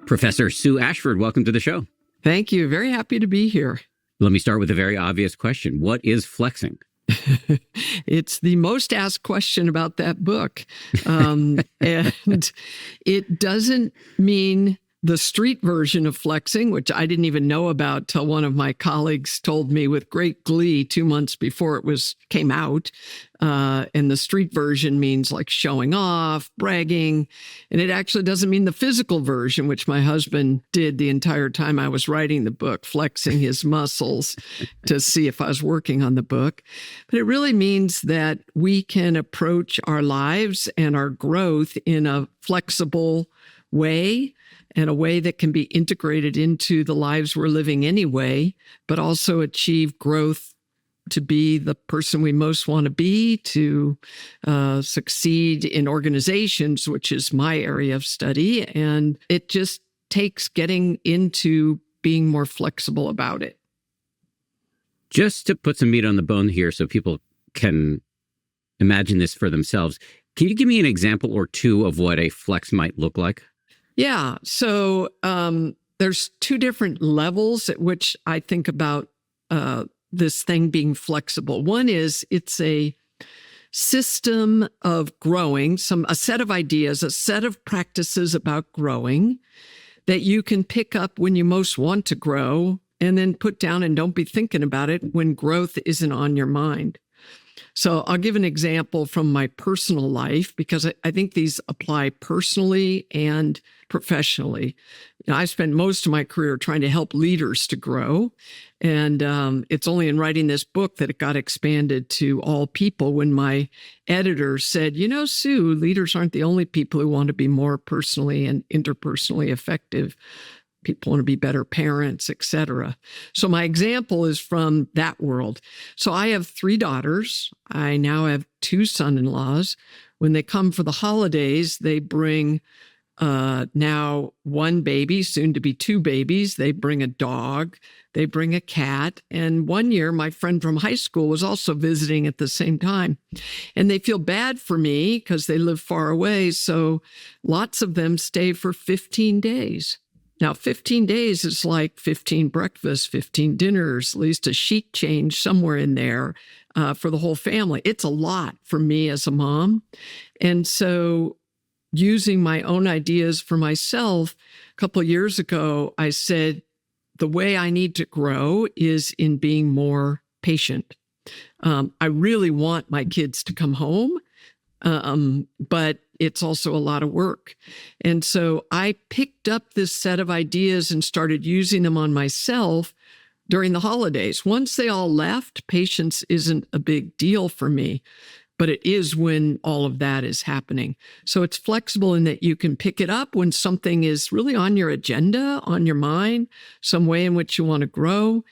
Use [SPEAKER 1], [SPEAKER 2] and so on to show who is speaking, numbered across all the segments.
[SPEAKER 1] Professor Sue Ashford, welcome to the show.
[SPEAKER 2] Thank you. Very happy to be here.
[SPEAKER 1] Let me start with a very obvious question. What is flexing?
[SPEAKER 2] It's the most asked question about that book. And it doesn't mean the street version of flexing, which I didn't even know about till one of my colleagues told me with great glee 2 months before it came out. And the street version means like showing off, bragging. And it actually doesn't mean the physical version, which my husband did the entire time I was writing the book, flexing his muscles to see if I was working on the book. But it really means that we can approach our lives and our growth in a flexible way, and a way that can be integrated into the lives we're living anyway, but also achieve growth to be the person we most want to be, to succeed in organizations, which is my area of study. And it just takes getting into being more flexible about it.
[SPEAKER 1] Just to put some meat on the bone here so people can imagine this for themselves, can you give me an example or two of what a flex might look like?
[SPEAKER 2] Yeah. So there's two different levels at which I think about this thing being flexible. One is it's a system of growing, a set of ideas, a set of practices about growing that you can pick up when you most want to grow and then put down and don't be thinking about it when growth isn't on your mind. So I'll give an example from my personal life because I think these apply personally and professionally. I spent most of my career trying to help leaders to grow. And it's only in writing this book that it got expanded to all people when my editor said, Sue, leaders aren't the only people who want to be more personally and interpersonally effective. People want to be better parents, etc. So my example is from that world. So I have 3 daughters. I now have 2 son-in-laws. When they come for the holidays, they bring now 1 baby, soon to be 2 babies. They bring a dog. They bring a cat. And one year, my friend from high school was also visiting at the same time. And they feel bad for me because they live far away. So lots of them stay for 15 days. Now, 15 days is like 15 breakfasts, 15 dinners, at least a sheet change somewhere in there for the whole family. It's a lot for me as a mom. And so using my own ideas for myself, a couple of years ago, I said, the way I need to grow is in being more patient. I really want my kids to come home, but it's also a lot of work. And so I picked up this set of ideas and started using them on myself during the holidays. Once they all left, patience isn't a big deal for me, but it is when all of that is happening. So it's flexible in that you can pick it up when something is really on your agenda, on your mind, some way in which you want to grow,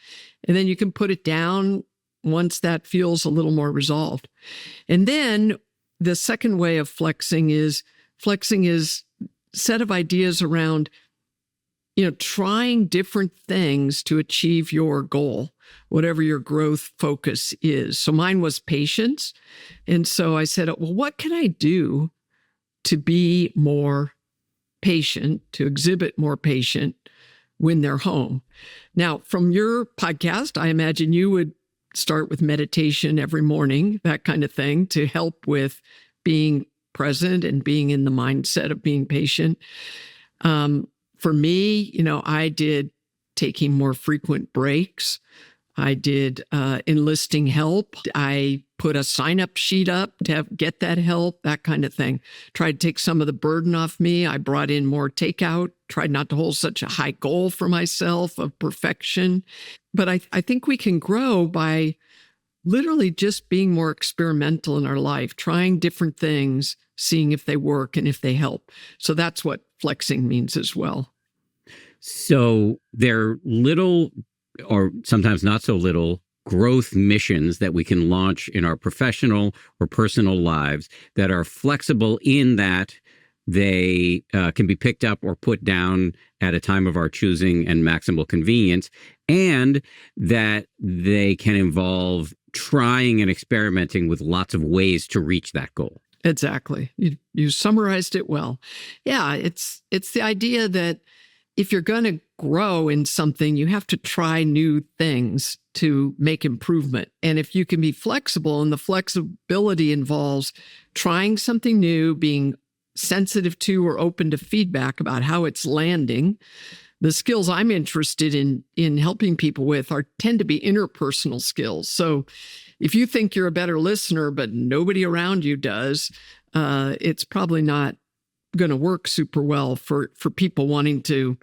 [SPEAKER 2] and then you can put it down once that feels a little more resolved. And then the second way of flexing is set of ideas around, trying different things to achieve your goal, whatever your growth focus is. So mine was patience. And so I said, well, what can I do to be more patient, to exhibit more patient when they're home? Now, from your podcast, I imagine you would start with meditation every morning, that kind of thing, to help with being present and being in the mindset of being patient. For me, I did taking more frequent breaks. I did enlisting help. I put a sign-up sheet up to get that help, that kind of thing. Tried to take some of the burden off me. I brought in more takeout, tried not to hold such a high goal for myself of perfection. But I think we can grow by literally just being more experimental in our life, trying different things, seeing if they work and if they help. So that's what flexing means as well.
[SPEAKER 1] So they're little, or sometimes not so little, growth missions that we can launch in our professional or personal lives that are flexible in that they can be picked up or put down at a time of our choosing and maximal convenience, and that they can involve trying and experimenting with lots of ways to reach that goal.
[SPEAKER 2] Exactly. You summarized it well. Yeah, it's the idea that if you're going to grow in something, you have to try new things to make improvement. And if you can be flexible, and the flexibility involves trying something new, being sensitive to or open to feedback about how it's landing. The skills I'm interested in helping people with tend to be interpersonal skills. So if you think you're a better listener, but nobody around you does, it's probably not going to work super well for people wanting to,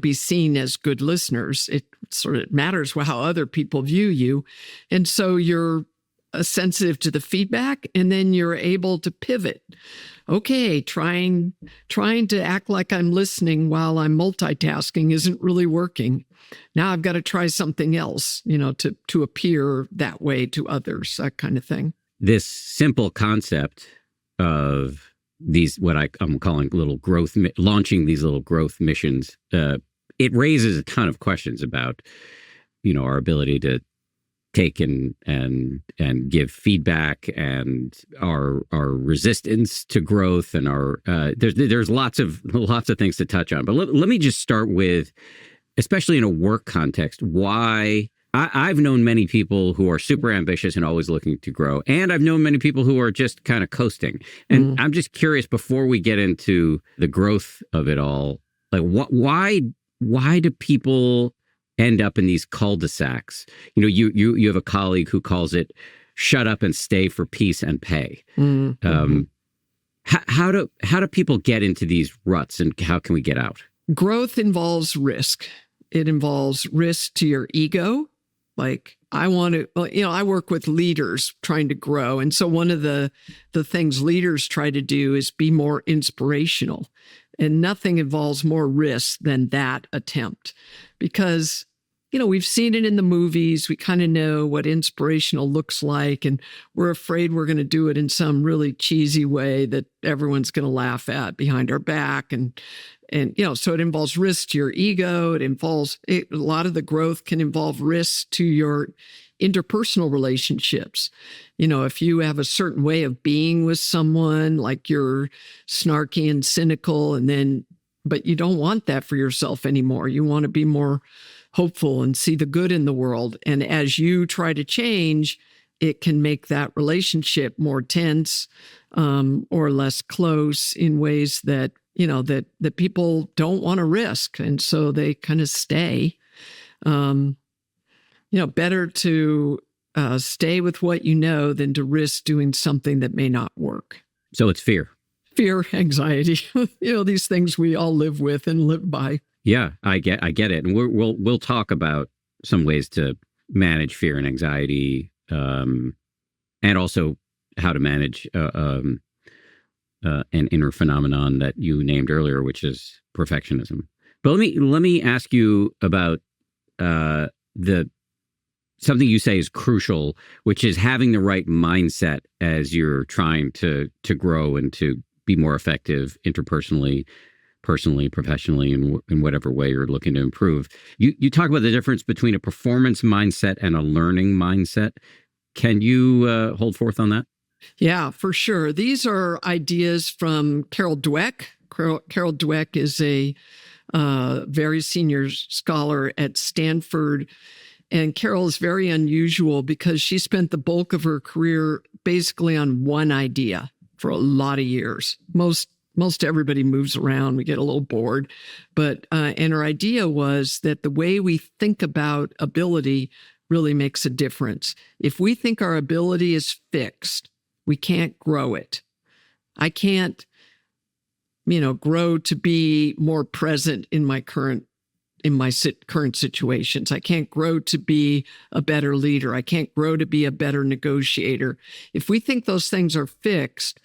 [SPEAKER 2] be seen as good listeners. It sort of matters how other people view you. And so you're sensitive to the feedback, and then you're able to pivot. Okay, trying to act like I'm listening while I'm multitasking isn't really working. Now I've got to try something else, to appear that way to others, that kind of thing.
[SPEAKER 1] This simple concept of these, what I'm calling launching these little growth missions, it raises a ton of questions about, our ability to take and give feedback, and our resistance to growth, and our there's lots of things to touch on. But let me just start with, especially in a work context, why I've known many people who are super ambitious and always looking to grow, and I've known many people who are just kind of coasting. And I'm just curious, before we get into the growth of it all, like why do people end up in these cul-de-sacs? You have a colleague who calls it "shut up and stay for peace and pay." How do people get into these ruts, and how can we get out?
[SPEAKER 2] Growth involves risk. It involves risk to your ego. Like, I want to, I work with leaders trying to grow. And so one of the things leaders try to do is be more inspirational. And nothing involves more risk than that attempt. Because, we've seen it in the movies. We kind of know what inspirational looks like. And we're afraid we're going to do it in some really cheesy way that everyone's going to laugh at behind our back. And so it involves risk to your ego. A lot of the growth can involve risk to your interpersonal relationships. If you have a certain way of being with someone, like you're snarky and cynical, but you don't want that for yourself anymore. You want to be more hopeful and see the good in the world. And as you try to change, it can make that relationship more tense, or less close in ways that that people don't want to risk. And so they kind of stay. Better to stay with what you know than to risk doing something that may not work.
[SPEAKER 1] So it's fear.
[SPEAKER 2] Fear, anxiety, these things we all live with and live by.
[SPEAKER 1] Yeah, I get it. And we'll talk about some ways to manage fear and anxiety, and also how to manage an inner phenomenon that you named earlier, which is perfectionism. But let me ask you about something you say is crucial, which is having the right mindset as you're trying to grow and to be more effective interpersonally, personally, professionally, in whatever way you're looking to improve. You talk about the difference between a performance mindset and a learning mindset. Can you hold forth on that?
[SPEAKER 2] Yeah, for sure. These are ideas from Carol Dweck. Carol Dweck is a very senior scholar at Stanford. And Carol is very unusual because she spent the bulk of her career basically on one idea for a lot of years. Most everybody moves around. We get a little bored. But and her idea was that the way we think about ability really makes a difference. If we think our ability is fixed, we can't grow it. I can't, grow to be more present in my current situations. I can't grow to be a better leader. I can't grow to be a better negotiator. If we think those things are fixed,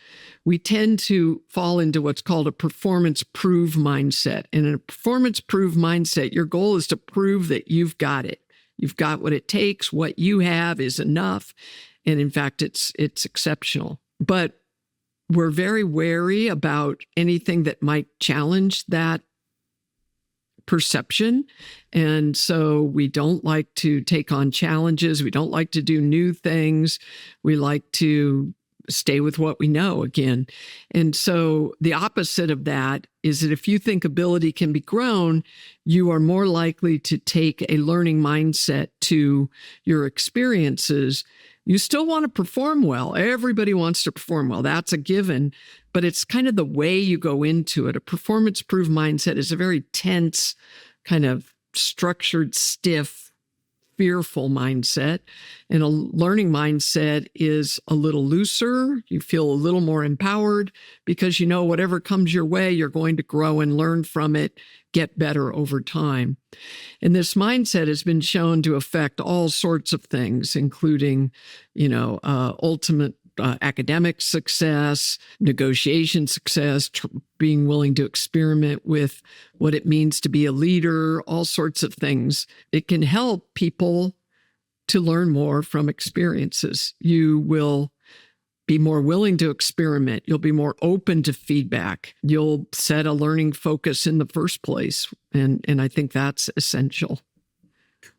[SPEAKER 2] we tend to fall into what's called a performance-proof mindset. And in a performance-proof mindset, your goal is to prove that you've got it. You've got what it takes. What you have is enough. And in fact, it's exceptional. But we're very wary about anything that might challenge that perception. And so we don't like to take on challenges. We don't like to do new things. We like to stay with what we know again. And so the opposite of that is that if you think ability can be grown, you are more likely to take a learning mindset to your experiences. You still want to perform well. Everybody wants to perform well. That's a given, but it's kind of the way you go into it. A performance-proof mindset is a very tense, kind of structured, stiff, fearful mindset. And a learning mindset is a little looser. You feel a little more empowered because you know whatever comes your way, you're going to grow and learn from it, get better over time. And this mindset has been shown to affect all sorts of things, including, ultimate academic success, negotiation success, being willing to experiment with what it means to be a leader, all sorts of things. It can help people to learn more from experiences. You will be more willing to experiment. You'll be more open to feedback. You'll set a learning focus in the first place. And I think that's essential.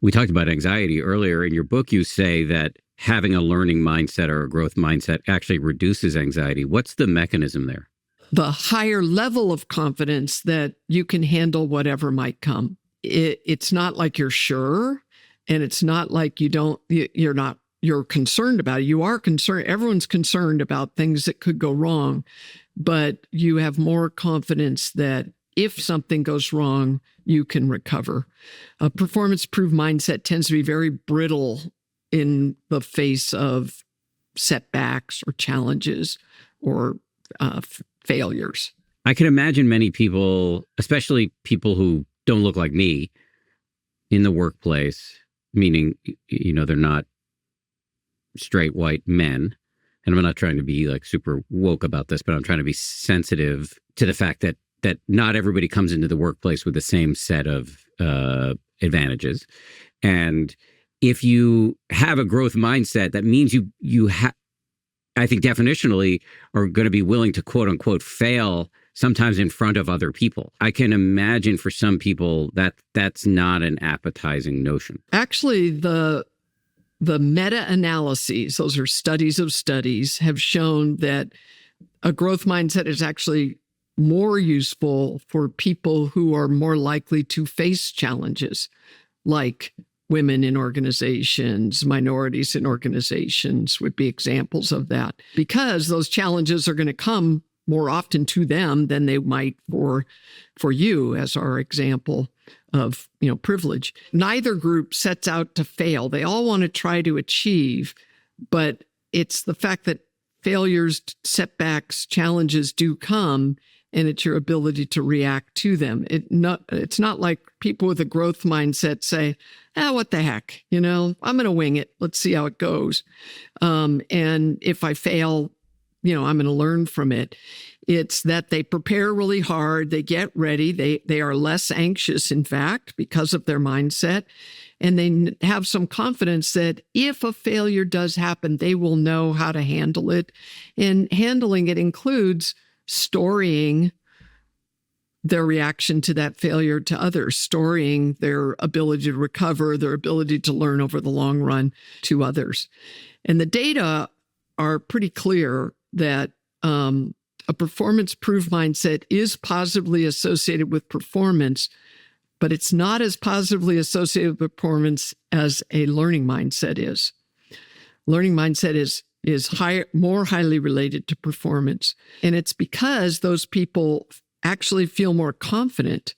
[SPEAKER 1] We talked about anxiety earlier. In your book, you say that having a learning mindset or a growth mindset actually reduces anxiety. What's the mechanism there?
[SPEAKER 2] The higher level of confidence that you can handle whatever might come. It's not like you're sure, and it's not like you're concerned about it. You are concerned. Everyone's concerned about things that could go wrong, but you have more confidence that if something goes wrong, you can recover. A performance-proof mindset tends to be very brittle in the face of setbacks or challenges or failures.
[SPEAKER 1] I can imagine many people, especially people who don't look like me, in the workplace, meaning, they're not straight white men. And I'm not trying to be like super woke about this, but I'm trying to be sensitive to the fact that not everybody comes into the workplace with the same set of advantages. And if you have a growth mindset, that means you I think definitionally are going to be willing to quote unquote fail sometimes in front of other people. I can imagine for some people that's not an appetizing notion.
[SPEAKER 2] Actually, the meta-analyses, those are studies of studies, have shown that a growth mindset is actually more useful for people who are more likely to face challenges, like women in organizations, minorities in organizations would be examples of that, because those challenges are going to come more often to them than they might for you, as our example of privilege. Neither group sets out to fail. They all want to try to achieve, but it's the fact that failures, setbacks, challenges do come, and it's your ability to react to them. It's not like people with a growth mindset say, what the heck? I'm going to wing it. Let's see how it goes. And if I fail, I'm going to learn from it. It's that they prepare really hard. They get ready. They are less anxious, in fact, because of their mindset. And they have some confidence that if a failure does happen, they will know how to handle it. And handling it includes storying their reaction to that failure to others, storying their ability to recover, their ability to learn over the long run to others. And the data are pretty clear that a performance-proof mindset is positively associated with performance, but it's not as positively associated with performance as a learning mindset is. Learning mindset is more highly related to performance. And it's because those people actually feel more confident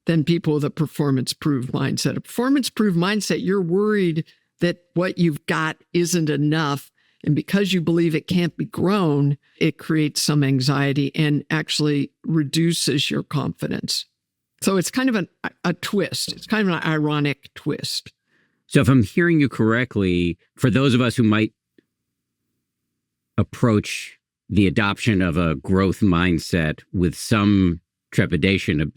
[SPEAKER 2] than people with a performance-proof mindset. A performance-proof mindset, you're worried that what you've got isn't enough. And because you believe it can't be grown, it creates some anxiety and actually reduces your confidence. So it's kind of a twist. It's kind of an ironic twist.
[SPEAKER 1] So if I'm hearing you correctly, for those of us who might approach the adoption of a growth mindset with some trepidation,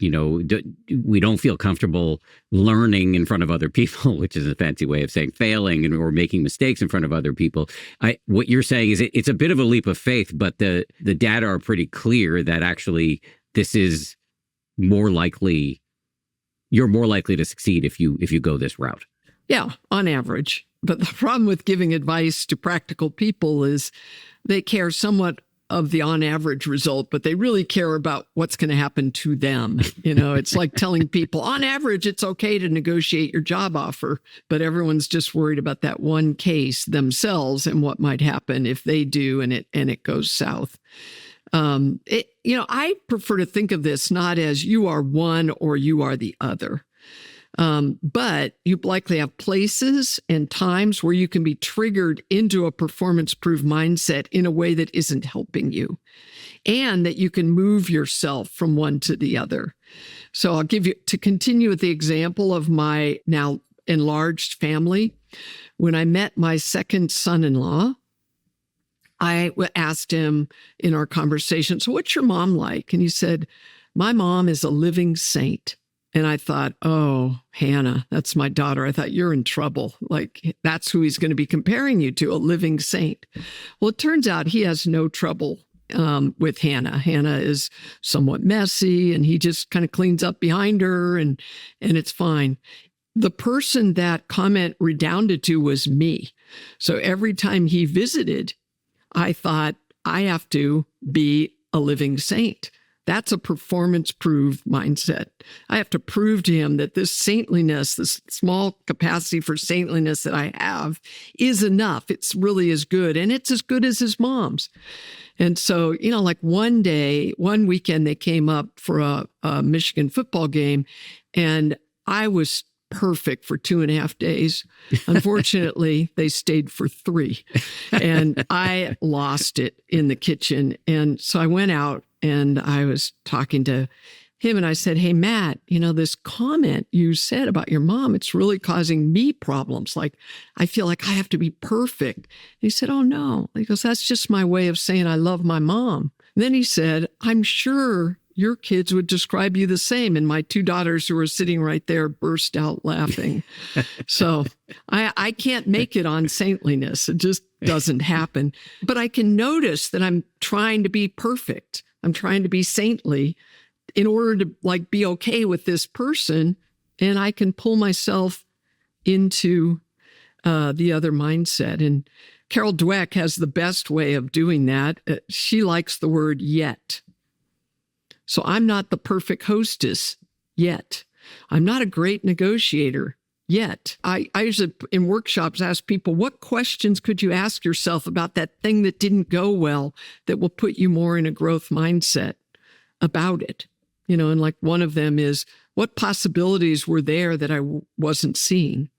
[SPEAKER 1] we don't feel comfortable learning in front of other people, which is a fancy way of saying failing or making mistakes in front of other people. What you're saying is it's a bit of a leap of faith, but the data are pretty clear that actually this is more likely, you're more likely to succeed if you go this route.
[SPEAKER 2] Yeah, on average. But the problem with giving advice to practical people is they care somewhat of the on average result, but they really care about what's going to happen to them. It's like telling people on average, it's okay to negotiate your job offer, but everyone's just worried about that one case themselves and what might happen if they do and it goes south. I prefer to think of this not as you are one or you are the other. But you likely have places and times where you can be triggered into a performance-proof mindset in a way that isn't helping you, and that you can move yourself from one to the other. So I'll to continue with the example of my now enlarged family. When I met my second son-in-law, I asked him in our conversation, so what's your mom like? And he said, my mom is a living saint. And I thought, oh, Hannah, that's my daughter. I thought, you're in trouble. Like, that's who he's going to be comparing you to, a living saint. Well, it turns out he has no trouble with Hannah. Hannah is somewhat messy, and he just kind of cleans up behind her, and it's fine. The person that comment redounded to was me. So every time he visited, I thought, I have to be a living saint. That's a performance-proof mindset. I have to prove to him that this saintliness, this small capacity for saintliness that I have is enough. It's really as good, and it's as good as his mom's. And so, like one weekend, they came up for a Michigan football game, and I was perfect for 2.5 days. Unfortunately, they stayed for 3, and I lost it in the kitchen. And so I went out, and I was talking to him, and I said, hey, Matt, this comment you said about your mom, it's really causing me problems. Like, I feel like I have to be perfect. And he said, oh, no. He goes, that's just my way of saying I love my mom. And then he said, I'm sure your kids would describe you the same. And my 2 daughters who were sitting right there burst out laughing. So I can't make it on saintliness. It just doesn't happen. But I can notice that I'm trying to be perfect. I'm trying to be saintly in order to be okay with this person. And I can pull myself into the other mindset. And Carol Dweck has the best way of doing that. She likes the word yet. So I'm not the perfect hostess yet. I'm not a great negotiator yet. I usually in workshops ask people, what questions could you ask yourself about that thing that didn't go well that will put you more in a growth mindset about it? And one of them is, what possibilities were there that I wasn't seeing?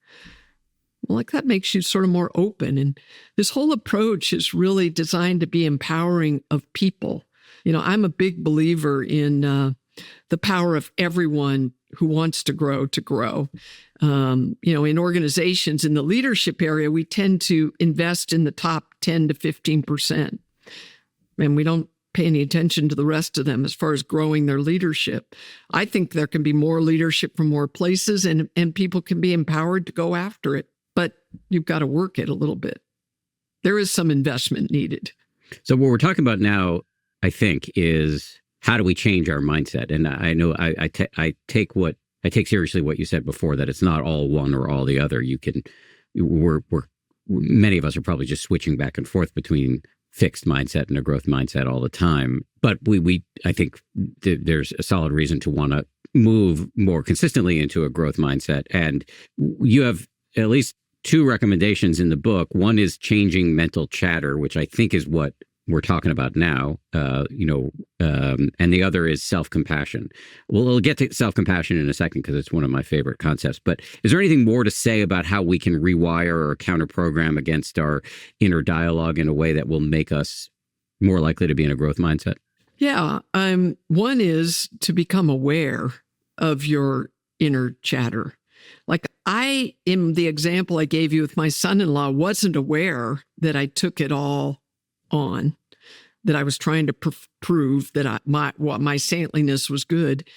[SPEAKER 2] Well, that makes you sort of more open. And this whole approach is really designed to be empowering of people. I'm a big believer in the power of everyone who wants to grow to grow. In organizations in the leadership area, we tend to invest in the top 10 to 15%. And we don't pay any attention to the rest of them as far as growing their leadership. I think there can be more leadership from more places, and people can be empowered to go after it. But you've got to work it a little bit. There is some investment needed.
[SPEAKER 1] So what we're talking about now, I think, is how do we change our mindset? And I know I take seriously what you said before, that it's not all one or all the other. Many of us are probably just switching back and forth between fixed mindset and a growth mindset all the time. But I think there's a solid reason to want to move more consistently into a growth mindset. And you have at least 2 recommendations in the book. One is changing mental chatter, which I think is what we're talking about now, and the other is self-compassion. We'll get to self-compassion in a second because it's one of my favorite concepts. But is there anything more to say about how we can rewire or counter-program against our inner dialogue in a way that will make us more likely to be in a growth mindset?
[SPEAKER 2] Yeah. One is to become aware of your inner chatter. Like in the example I gave you with my son-in-law, wasn't aware that I took it all on, that I was trying to prove that my saintliness was good,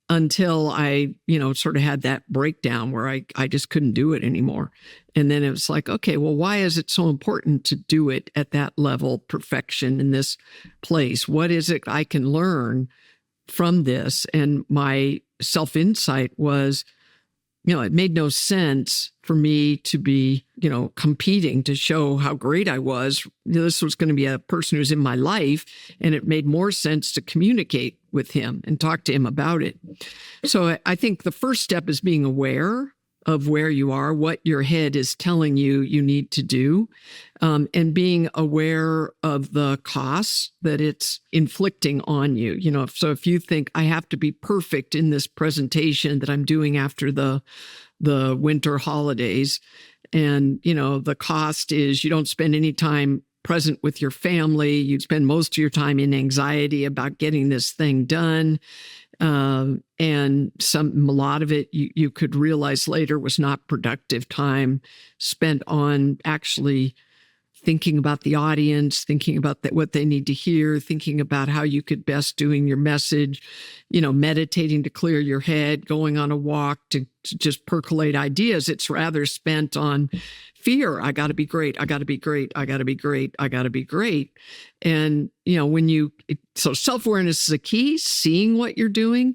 [SPEAKER 2] until I, sort of had that breakdown where I just couldn't do it anymore. And then it was like, okay, well, why is it so important to do it at that level, perfection in this place? What is it I can learn from this? And my self-insight was, it made no sense for me to be, competing to show how great I was. This was going to be a person who's in my life, and it made more sense to communicate with him and talk to him about it. So I think the first step is being aware of where you are, what your head is telling you need to do, and being aware of the costs that it's inflicting on you. So if you think I have to be perfect in this presentation that I'm doing after the winter holidays, and the cost is you don't spend any time present with your family, you spend most of your time in anxiety about getting this thing done. And a lot of it you could realize later was not productive time spent on actually thinking about the audience, thinking about what they need to hear, thinking about how you could best doing your message, meditating to clear your head, going on a walk to just percolate ideas. It's rather spent on fear. I got to be great. I got to be great. I got to be great. I got to be great. And, so self-awareness is a key, seeing what you're doing.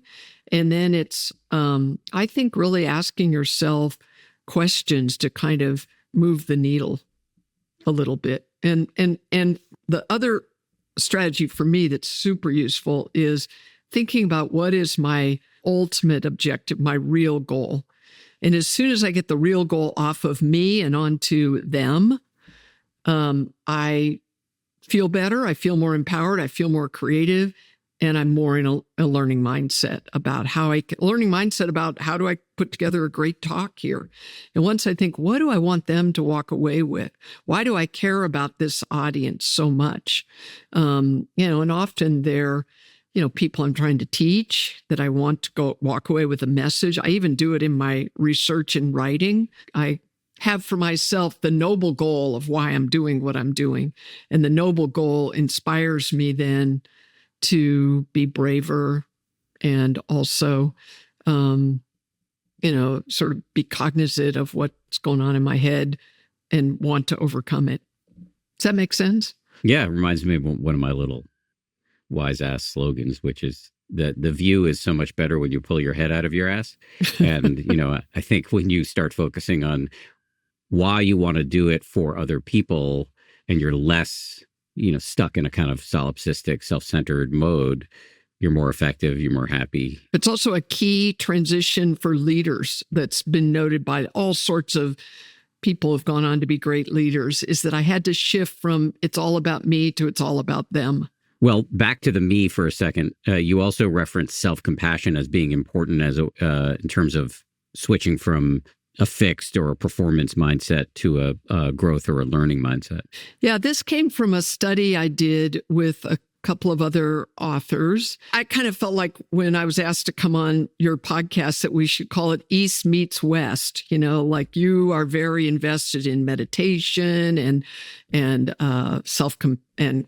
[SPEAKER 2] And then it's, I think, really asking yourself questions to kind of move the needle a little bit. And the other strategy for me that's super useful is thinking about what is my ultimate objective, my real goal. And as soon as I get the real goal off of me and onto them, I feel better. I feel more empowered. I feel more creative. And I'm more in a learning mindset about how do I put together a great talk here? And once I think, what do I want them to walk away with? Why do I care about this audience so much? And often they're, people I'm trying to teach that I want to walk away with a message. I even do it in my research and writing. I have for myself the noble goal of why I'm doing what I'm doing. And the noble goal inspires me then to be braver and also, sort of be cognizant of what's going on in my head and want to overcome it. Does that make sense?
[SPEAKER 1] Yeah, it reminds me of one of my little wise ass slogans, which is that the view is so much better when you pull your head out of your ass. And, I think when you start focusing on why you want to do it for other people and you're less stuck in a kind of solipsistic, self-centered mode, you're more effective, you're more happy.
[SPEAKER 2] It's also a key transition for leaders that's been noted by all sorts of people who've gone on to be great leaders, is that I had to shift from it's all about me to it's all about them.
[SPEAKER 1] Well, back to the me for a second. You also referenced self-compassion as being important in terms of switching from a fixed or a performance mindset to a growth or a learning mindset.
[SPEAKER 2] Yeah, this came from a study I did with a couple of other authors. I kind of felt like when I was asked to come on your podcast that we should call it East meets West. Like you are very invested in meditation and and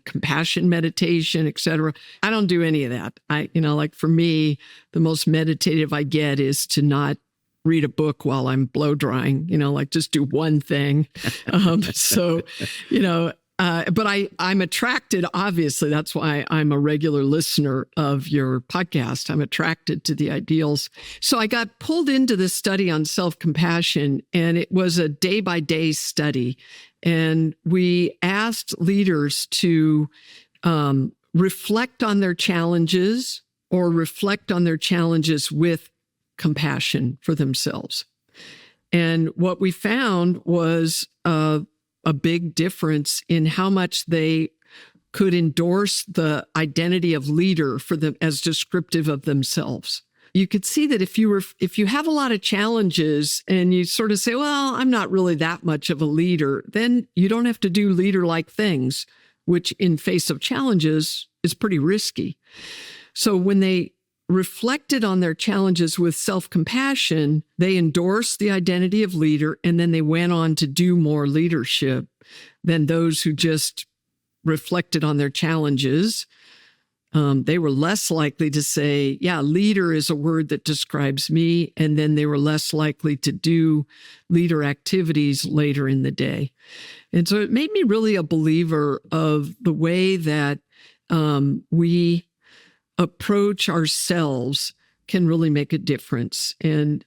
[SPEAKER 2] compassion meditation, et cetera. I don't do any of that. Like for me, the most meditative I get is to not read a book while I'm blow drying, like just do one thing. But I'm attracted, obviously, that's why I'm a regular listener of your podcast. I'm attracted to the ideals. So I got pulled into this study on self-compassion, and it was a day-by-day study. And we asked leaders to reflect on their challenges or reflect on their challenges with compassion for themselves. And what we found was a big difference in how much they could endorse the identity of leader for them as descriptive of themselves. You could see that if you have a lot of challenges and you sort of say, well, I'm not really that much of a leader, then you don't have to do leader-like things, which in face of challenges is pretty risky. So when they reflected on their challenges with self-compassion, they endorsed the identity of leader, and then they went on to do more leadership than those who just reflected on their challenges. They were less likely to say, yeah, leader is a word that describes me, and then they were less likely to do leader activities later in the day. And so it made me really a believer of the way that we approach ourselves can really make a difference. And,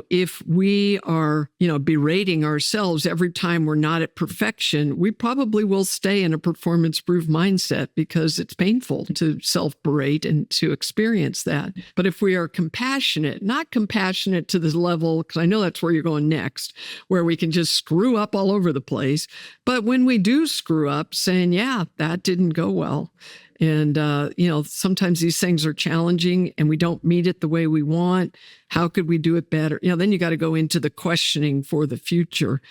[SPEAKER 2] if we are, berating ourselves every time we're not at perfection, we probably will stay in a performance-proof mindset because it's painful to self-berate and to experience that. But if we are compassionate, not compassionate to the level, because I know that's where you're going next, where we can just screw up all over the place. But when we do screw up, saying, yeah, that didn't go well. And, sometimes these things are challenging and we don't meet it the way we want. How could we do it better? Then you got to go into the questioning for the future.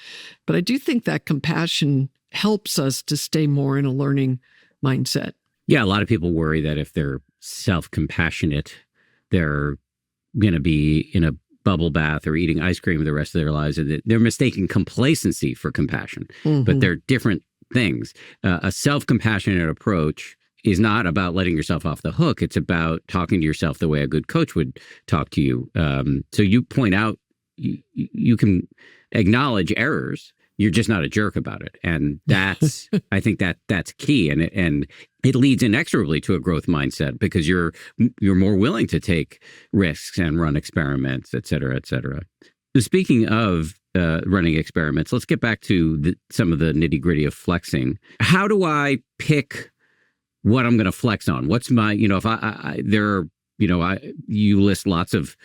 [SPEAKER 2] But I do think that compassion helps us to stay more in a learning mindset.
[SPEAKER 1] Yeah, a lot of people worry that if they're self-compassionate, they're going to be in a bubble bath or eating ice cream the rest of their lives. And they're mistaking complacency for compassion. Mm-hmm. But they're different things. A self-compassionate approach is not about letting yourself off the hook. It's about talking to yourself the way a good coach would talk to you. So you point out, you can acknowledge errors. You're just not a jerk about it. And that's, I think that's key. And it leads inexorably to a growth mindset because you're more willing to take risks and run experiments, et cetera, et cetera. So speaking of running experiments, let's get back to some of the nitty gritty of flexing. How do I pick what I'm going to flex on? What's my, if you list lots of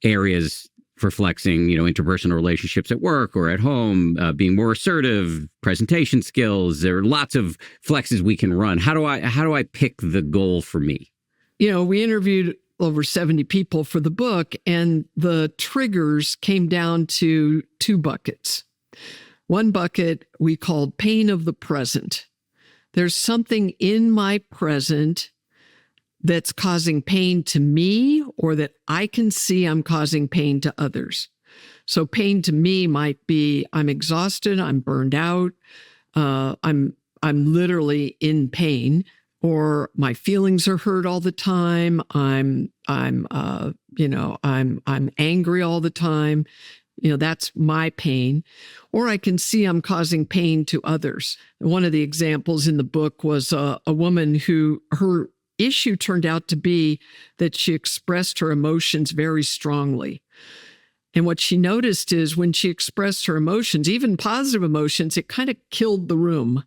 [SPEAKER 1] areas for flexing, interpersonal relationships at work or at home, being more assertive, presentation skills. There are lots of flexes we can run. How do I pick the goal for me?
[SPEAKER 2] We interviewed over 70 people for the book, and the triggers came down to 2 buckets. One bucket we called pain of the present. There's something in my present that's causing pain to me, or that I can see I'm causing pain to others. So pain to me might be I'm exhausted, I'm burned out, I'm literally in pain, or my feelings are hurt all the time. I'm angry all the time. That's my pain. Or I can see I'm causing pain to others. One of the examples in the book was a woman who her issue turned out to be that she expressed her emotions very strongly. And what she noticed is when she expressed her emotions, even positive emotions, it kind of killed the room,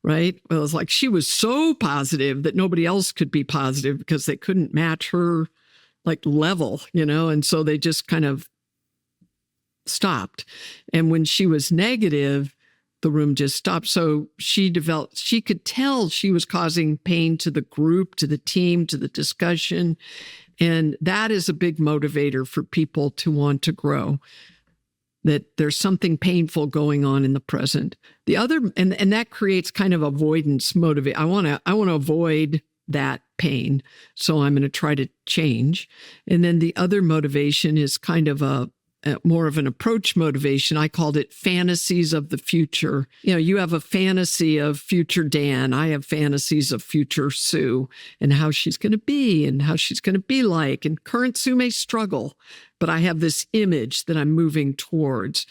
[SPEAKER 2] right? Well, it was like she was so positive that nobody else could be positive because they couldn't match her level, and so they just kind of stopped. And when she was negative, the room just stopped. So she could tell she was causing pain to the group, to the team, to the discussion. And that is a big motivator for people to want to grow, that there's something painful going on in the present. The other, and that creates kind of avoidance motivate. I want to avoid that pain. So I'm going to try to change. And then the other motivation is kind of more of an approach motivation. I called it fantasies of the future. You have a fantasy of future Dan. I have fantasies of future Sue and how she's going to be and how she's going to be like. And current Sue may struggle, but I have this image that I'm moving towards.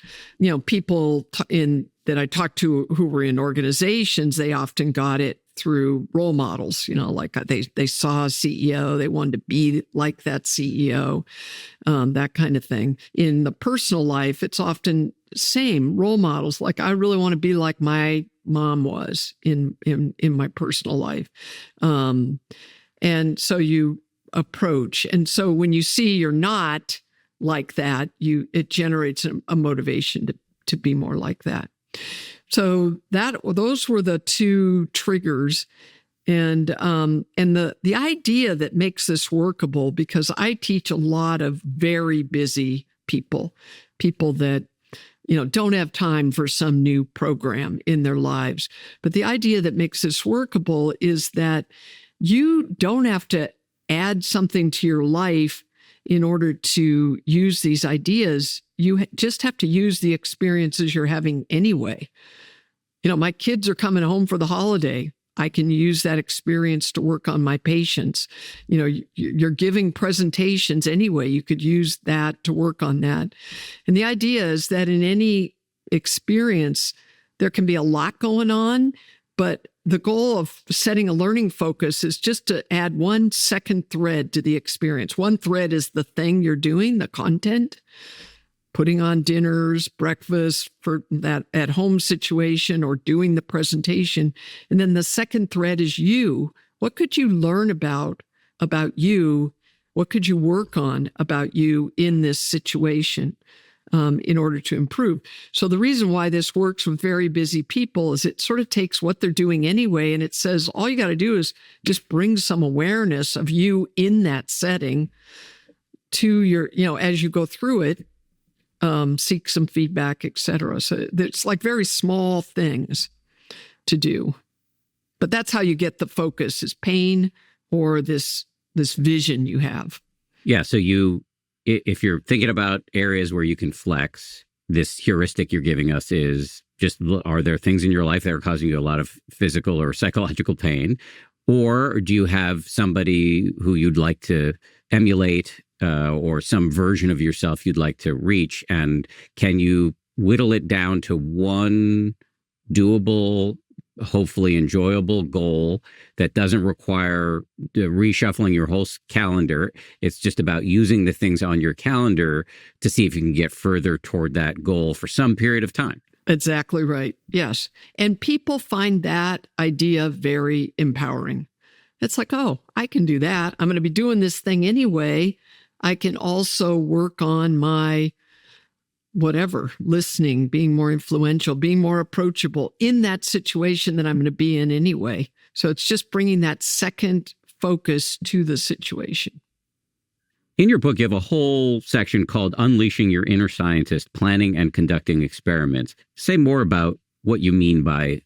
[SPEAKER 2] People that I talked to who were in organizations, they often got it through role models, like they saw a CEO, they wanted to be like that CEO, that kind of thing. In the personal life, it's often same role models. Like I really want to be like my mom was in my personal life. And so you approach. And so when you see you're not like that, it generates a motivation to be more like that. So those were the 2 triggers, and the idea that makes this workable, because I teach a lot of very busy people that don't have time for some new program in their lives. But the idea that makes this workable is that you don't have to add something to your life in order to use these ideas. You just have to use the experiences you're having anyway. My kids are coming home for the holiday. I can use that experience to work on my patients. You're giving presentations anyway. You could use that to work on that. And the idea is that in any experience, there can be a lot going on, But the goal of setting a learning focus is just to add one second thread to the experience. One thread is the thing you're doing, the content, putting on dinners, breakfast for that at-home situation, or doing the presentation. And then the second thread is you. What could you learn about you? What could you work on about you in this situation in order to improve? So the reason why this works with very busy people is it sort of takes what they're doing anyway, and it says all you got to do is just bring some awareness of you in that setting to your, as you go through it, seek some feedback, etc. So it's like very small things to do. But that's how you get the focus, is pain or this vision you have.
[SPEAKER 1] Yeah. So if you're thinking about areas where you can flex, this heuristic you're giving us is just, are there things in your life that are causing you a lot of physical or psychological pain? Or do you have somebody who you'd like to emulate, or some version of yourself you'd like to reach? And can you whittle it down to one doable, hopefully enjoyable goal that doesn't require reshuffling your whole calendar? It's just about using the things on your calendar to see if you can get further toward that goal for some period of time.
[SPEAKER 2] Exactly right. Yes. And people find that idea very empowering. It's like, oh, I can do that. I'm going to be doing this thing anyway. I can also work on my whatever, listening, being more influential, being more approachable in that situation that I'm going to be in anyway. So it's just bringing that second focus to the situation.
[SPEAKER 1] In your book, you have a whole section called Unleashing Your Inner Scientist, Planning and Conducting Experiments. Say more about what you mean by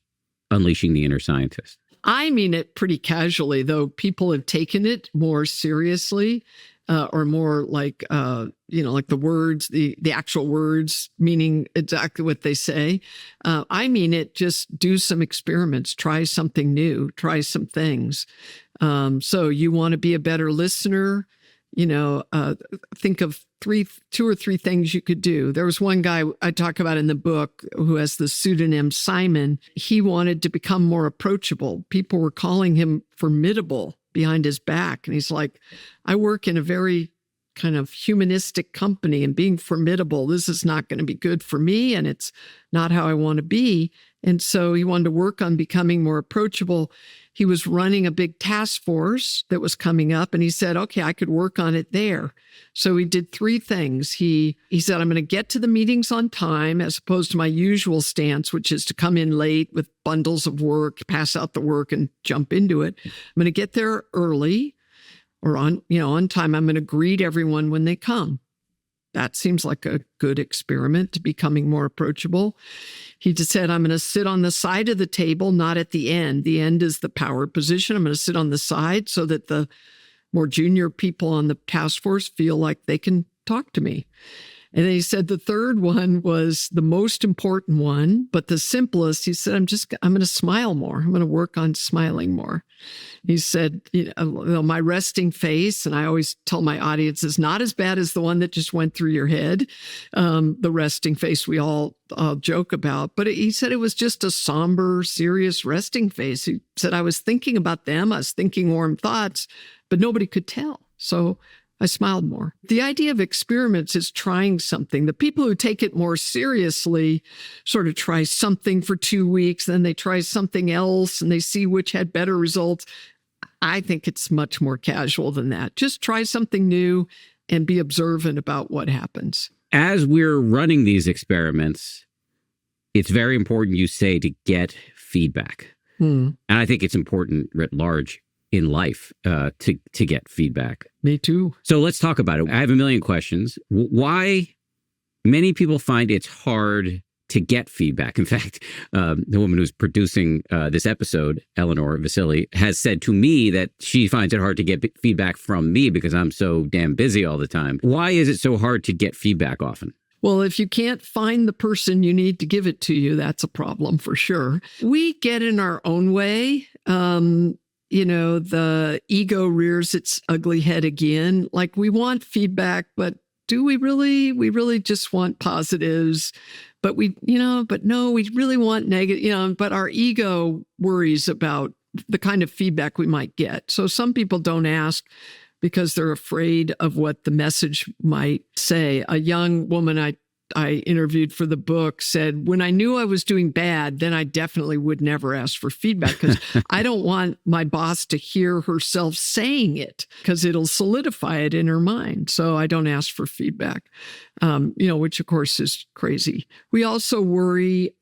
[SPEAKER 1] unleashing the inner scientist.
[SPEAKER 2] I mean it pretty casually, though people have taken it more seriously, or more like, like the words, the actual words, meaning exactly what they say. I mean it, just do some experiments, try something new, try some things. So you want to be a better listener, think of two or three things you could do. There was one guy I talk about in the book who has the pseudonym Simon. He wanted to become more approachable. People were calling him formidable behind his back. And he's like, I work in a very kind of humanistic company, and being formidable, this is not going to be good for me, and it's not how I want to be. And so he wanted to work on becoming more approachable. He was running a big task force that was coming up, and he said, okay, I could work on it there. So he did three things. He said, I'm going to get to the meetings on time, as opposed to my usual stance, which is to come in late with bundles of work, pass out the work, and jump into it. I'm going to get there early, or on time. I'm going to greet everyone when they come. That seems like a good experiment to becoming more approachable. He just said, I'm going to sit on the side of the table, not at the end. The end is the power position. I'm going to sit on the side so that the more junior people on the task force feel like they can talk to me. And then he said the third one was the most important one, but the simplest. He said, I'm going to smile more. I'm going to work on smiling more. He said, my resting face, and I always tell my audience, is not as bad as the one that just went through your head. The resting face we all joke about. But he said it was just a somber, serious resting face. He said, I was thinking about them. I was thinking warm thoughts, but nobody could tell. So I smiled more. The idea of experiments is trying something. The people who take it more seriously sort of try something for 2 weeks, then they try something else, and they see which had better results. I think it's much more casual than that. Just try something new and be observant about what happens.
[SPEAKER 1] As we're running these experiments, it's very important, you say, to get feedback. And I think it's important writ large in life to get feedback.
[SPEAKER 2] Me too.
[SPEAKER 1] So let's talk about it. I have a million questions. Why many people find it's hard to get feedback. In fact, the woman who's producing this episode, Eleanor Vasily, has said to me that she finds it hard to get feedback from me because I'm so damn busy all the time. Why is it so hard to get feedback often?
[SPEAKER 2] Well, if you can't find the person you need to give it to you, that's a problem for sure. We get in our own way. The ego rears its ugly head again. Like, we want feedback, but do we really just want positives, but no, we really want negative, but our ego worries about the kind of feedback we might get. So some people don't ask because they're afraid of what the message might say. A young woman I interviewed for the book said, when I knew I was doing bad, then I definitely would never ask for feedback because I don't want my boss to hear herself saying it because it'll solidify it in her mind. So I don't ask for feedback, which of course is crazy. We also worry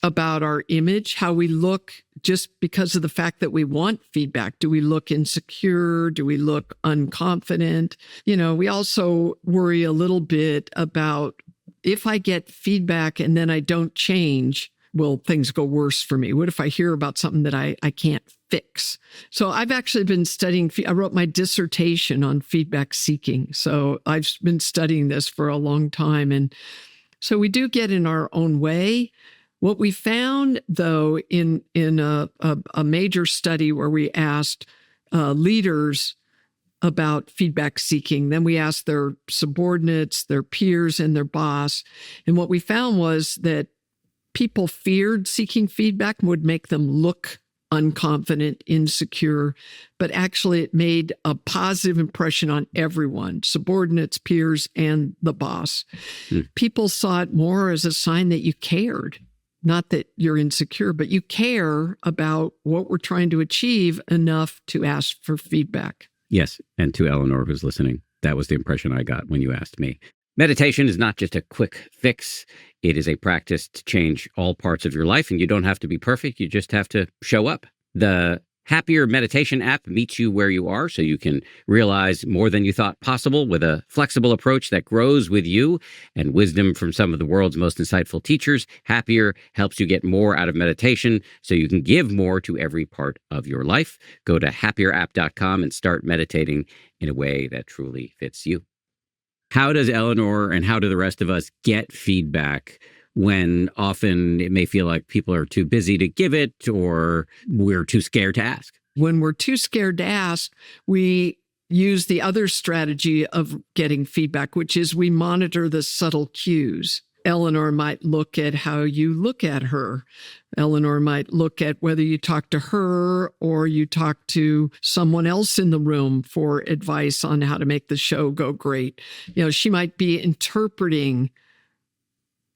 [SPEAKER 2] about our image, how we look just because of the fact that we want feedback. Do we look insecure? Do we look unconfident? We also worry a little bit about if I get feedback and then I don't change, will things go worse for me? What if I hear about something that I can't fix? So I've actually been studying, I wrote my dissertation on feedback seeking. So I've been studying this for a long time. And so we do get in our own way. What we found, though, in a major study where we asked leaders about feedback seeking, then we asked their subordinates, their peers, and their boss. And what we found was that people feared seeking feedback would make them look unconfident, insecure, but actually it made a positive impression on everyone, subordinates, peers, and the boss. People saw it more as a sign that you cared. Not that you're insecure, but you care about what we're trying to achieve enough to ask for feedback.
[SPEAKER 1] Yes. And to Eleanor, who's listening, that was the impression I got when you asked me. Meditation is not just a quick fix. It is a practice to change all parts of your life. And you don't have to be perfect. You just have to show up. The Happier Meditation app meets you where you are so you can realize more than you thought possible with a flexible approach that grows with you and wisdom from some of the world's most insightful teachers. Happier helps you get more out of meditation so you can give more to every part of your life. Go to happierapp.com and start meditating in a way that truly fits you. How does Eleanor and how do the rest of us get feedback when often it may feel like people are too busy to give it or we're too scared to ask?
[SPEAKER 2] When we're too scared to ask, we use the other strategy of getting feedback, which is we monitor the subtle cues. Eleanor might look at how you look at her. Eleanor might look at whether you talk to her or you talk to someone else in the room for advice on how to make the show go great. She might be interpreting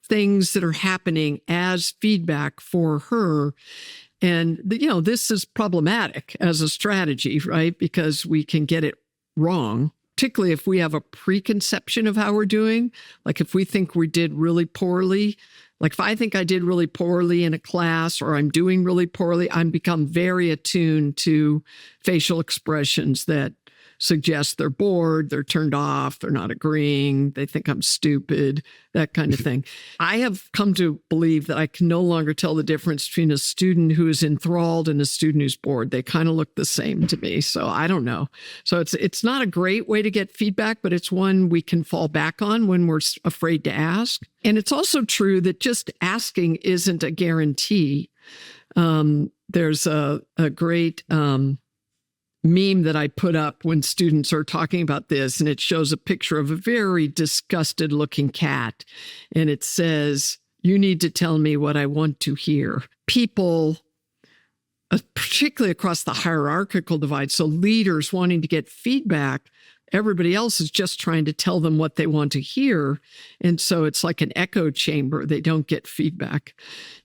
[SPEAKER 2] things that are happening as feedback for her. And, this is problematic as a strategy, right? Because we can get it wrong, particularly if we have a preconception of how we're doing. Like if we think we did really poorly, like if I think I did really poorly in a class or I'm doing really poorly, I'm become very attuned to facial expressions that suggest they're bored, they're turned off, they're not agreeing, they think I'm stupid, that kind of thing. I have come to believe that I can no longer tell the difference between a student who is enthralled and a student who's bored. They kind of look the same to me. So I don't know. So it's not a great way to get feedback, but it's one we can fall back on when we're afraid to ask. And it's also true that just asking isn't a guarantee. There's a great meme that I put up when students are talking about this, and it shows a picture of a very disgusted looking cat. And it says, "You need to tell me what I want to hear." People, particularly across the hierarchical divide, so leaders wanting to get feedback, everybody else is just trying to tell them what they want to hear. And so it's like an echo chamber. They don't get feedback.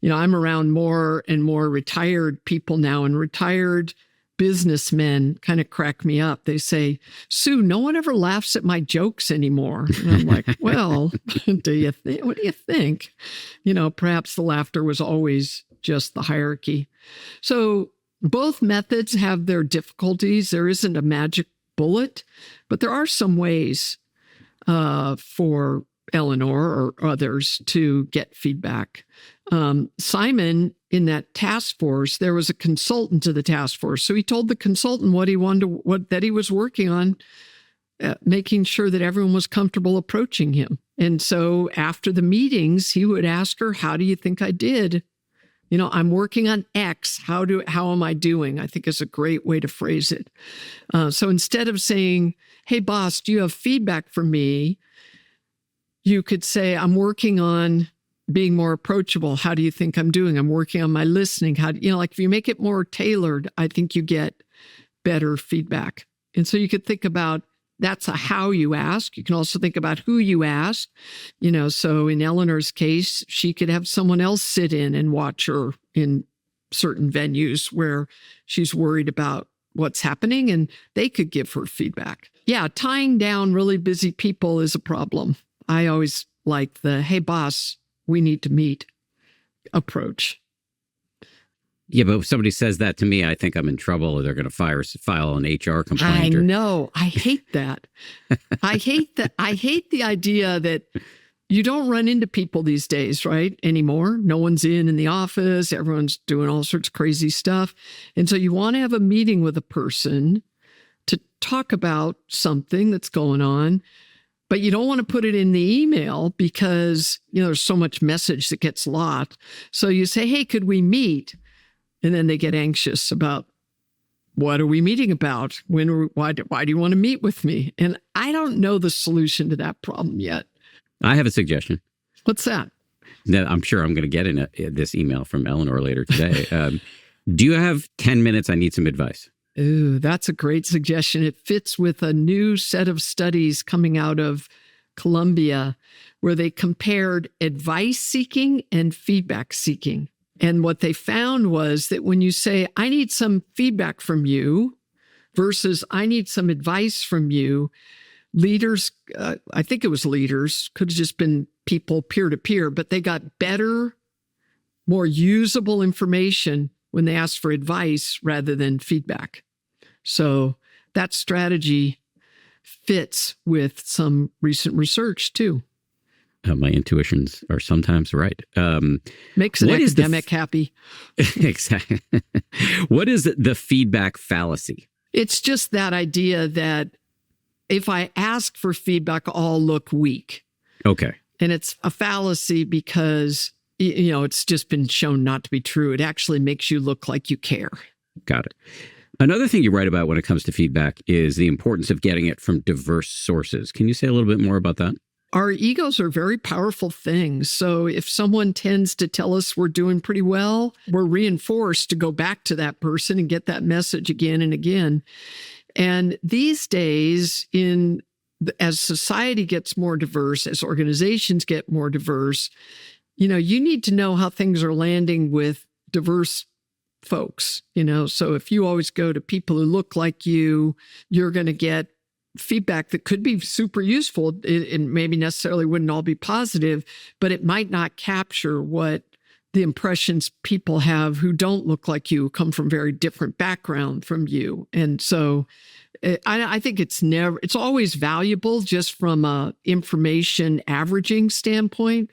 [SPEAKER 2] I'm around more and more retired people now, and retired businessmen kind of crack me up. They say, "Sue, no one ever laughs at my jokes anymore." And I'm like, well, what do you think? Perhaps the laughter was always just the hierarchy. So both methods have their difficulties. There isn't a magic bullet, but there are some ways for Eleanor or others to get feedback. Simon, in that task force, there was a consultant to the task force. So he told the consultant what he wanted, that he was working on, making sure that everyone was comfortable approaching him. And so after the meetings, he would ask her, "How do you think I did? I'm working on X. How am I doing?" I think is a great way to phrase it. So instead of saying, hey, boss, do you have feedback for me? You could say, I'm working on being more approachable. How do you think I'm doing? I'm working on my listening. Like if you make it more tailored, I think you get better feedback. And so you could think about that's a how you ask. You can also think about who you ask. So in Eleanor's case, she could have someone else sit in and watch her in certain venues where she's worried about what's happening, and they could give her feedback. Yeah, tying down really busy people is a problem. I always like the, hey, boss, we need to meet approach.
[SPEAKER 1] Yeah, but if somebody says that to me, I think I'm in trouble or they're going to file an HR complaint.
[SPEAKER 2] I know. I hate that. I hate that. I hate the idea that you don't run into people these days, right? Anymore. No one's in the office. Everyone's doing all sorts of crazy stuff. And so you want to have a meeting with a person to talk about something that's going on, but you don't want to put it in the email because, there's so much message that gets lost. So you say, hey, could we meet? And then they get anxious about, what are we meeting about? Why do you want to meet with me? And I don't know the solution to that problem yet.
[SPEAKER 1] I have a suggestion.
[SPEAKER 2] What's that?
[SPEAKER 1] That I'm sure I'm going to get in this email from Eleanor later today. Do you have 10 minutes? I need some advice.
[SPEAKER 2] Ooh, that's a great suggestion. It fits with a new set of studies coming out of Columbia where they compared advice seeking and feedback seeking. And what they found was that when you say, I need some feedback from you versus I need some advice from you, leaders, I think it was leaders, could have just been people peer to peer, but they got better, more usable information when they asked for advice rather than feedback. So that strategy fits with some recent research too.
[SPEAKER 1] My intuitions are sometimes right.
[SPEAKER 2] Makes an academic happy.
[SPEAKER 1] Exactly. What is the feedback fallacy?
[SPEAKER 2] It's just that idea that if I ask for feedback, I'll look weak.
[SPEAKER 1] Okay.
[SPEAKER 2] And it's a fallacy because, it's just been shown not to be true. It actually makes you look like you care.
[SPEAKER 1] Got it. Another thing you write about when it comes to feedback is the importance of getting it from diverse sources. Can you say a little bit more about that?
[SPEAKER 2] Our egos are very powerful things. So if someone tends to tell us we're doing pretty well, we're reinforced to go back to that person and get that message again and again. And these days, as society gets more diverse, as organizations get more diverse, you need to know how things are landing with diverse folks. So if you always go to people who look like you're going to get feedback that could be super useful. It maybe necessarily wouldn't all be positive, but it might not capture what the impressions people have who don't look like you, come from very different background from you. And so I think it's always valuable just from a information averaging standpoint,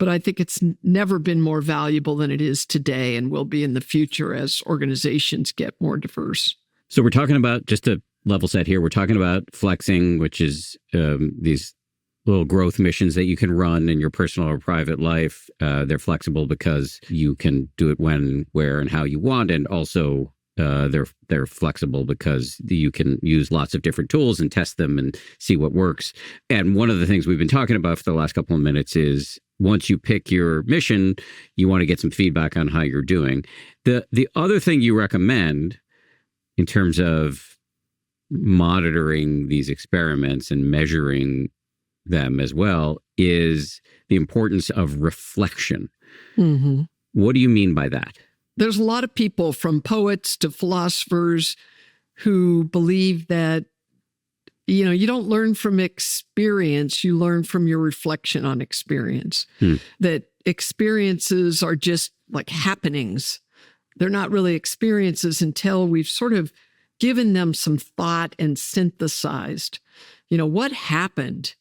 [SPEAKER 2] but I think it's never been more valuable than it is today and will be in the future as organizations get more diverse.
[SPEAKER 1] So we're talking about, just to level set here, we're talking about flexing, which is these little growth missions that you can run in your personal or private life. They're flexible because you can do it when, where, and how you want. And also they're flexible because you can use lots of different tools and test them and see what works. And one of the things we've been talking about for the last couple of minutes is once you pick your mission, you want to get some feedback on how you're doing. The other thing you recommend in terms of monitoring these experiments and measuring them as well is the importance of reflection.
[SPEAKER 2] Mm-hmm.
[SPEAKER 1] What do you mean by that?
[SPEAKER 2] There's a lot of people, from poets to philosophers, who believe that, you don't learn from experience, you learn from your reflection on experience. That experiences are just like happenings. They're not really experiences until we've sort of given them some thought and synthesized, what happened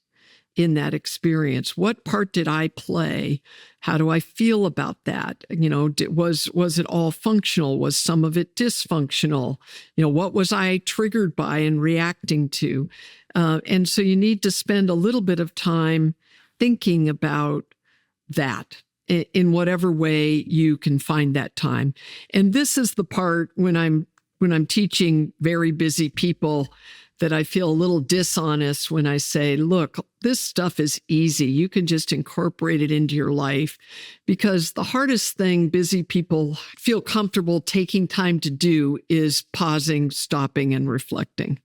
[SPEAKER 2] in that experience? What part did I play? How do I feel about that? Was it all functional? Was some of it dysfunctional? What was I triggered by and reacting to? And so you need to spend a little bit of time thinking about that in whatever way you can find that time. And this is the part when I'm teaching very busy people that I feel a little dishonest when I say, look, this stuff is easy. You can just incorporate it into your life, because the hardest thing busy people feel comfortable taking time to do is pausing, stopping, and reflecting.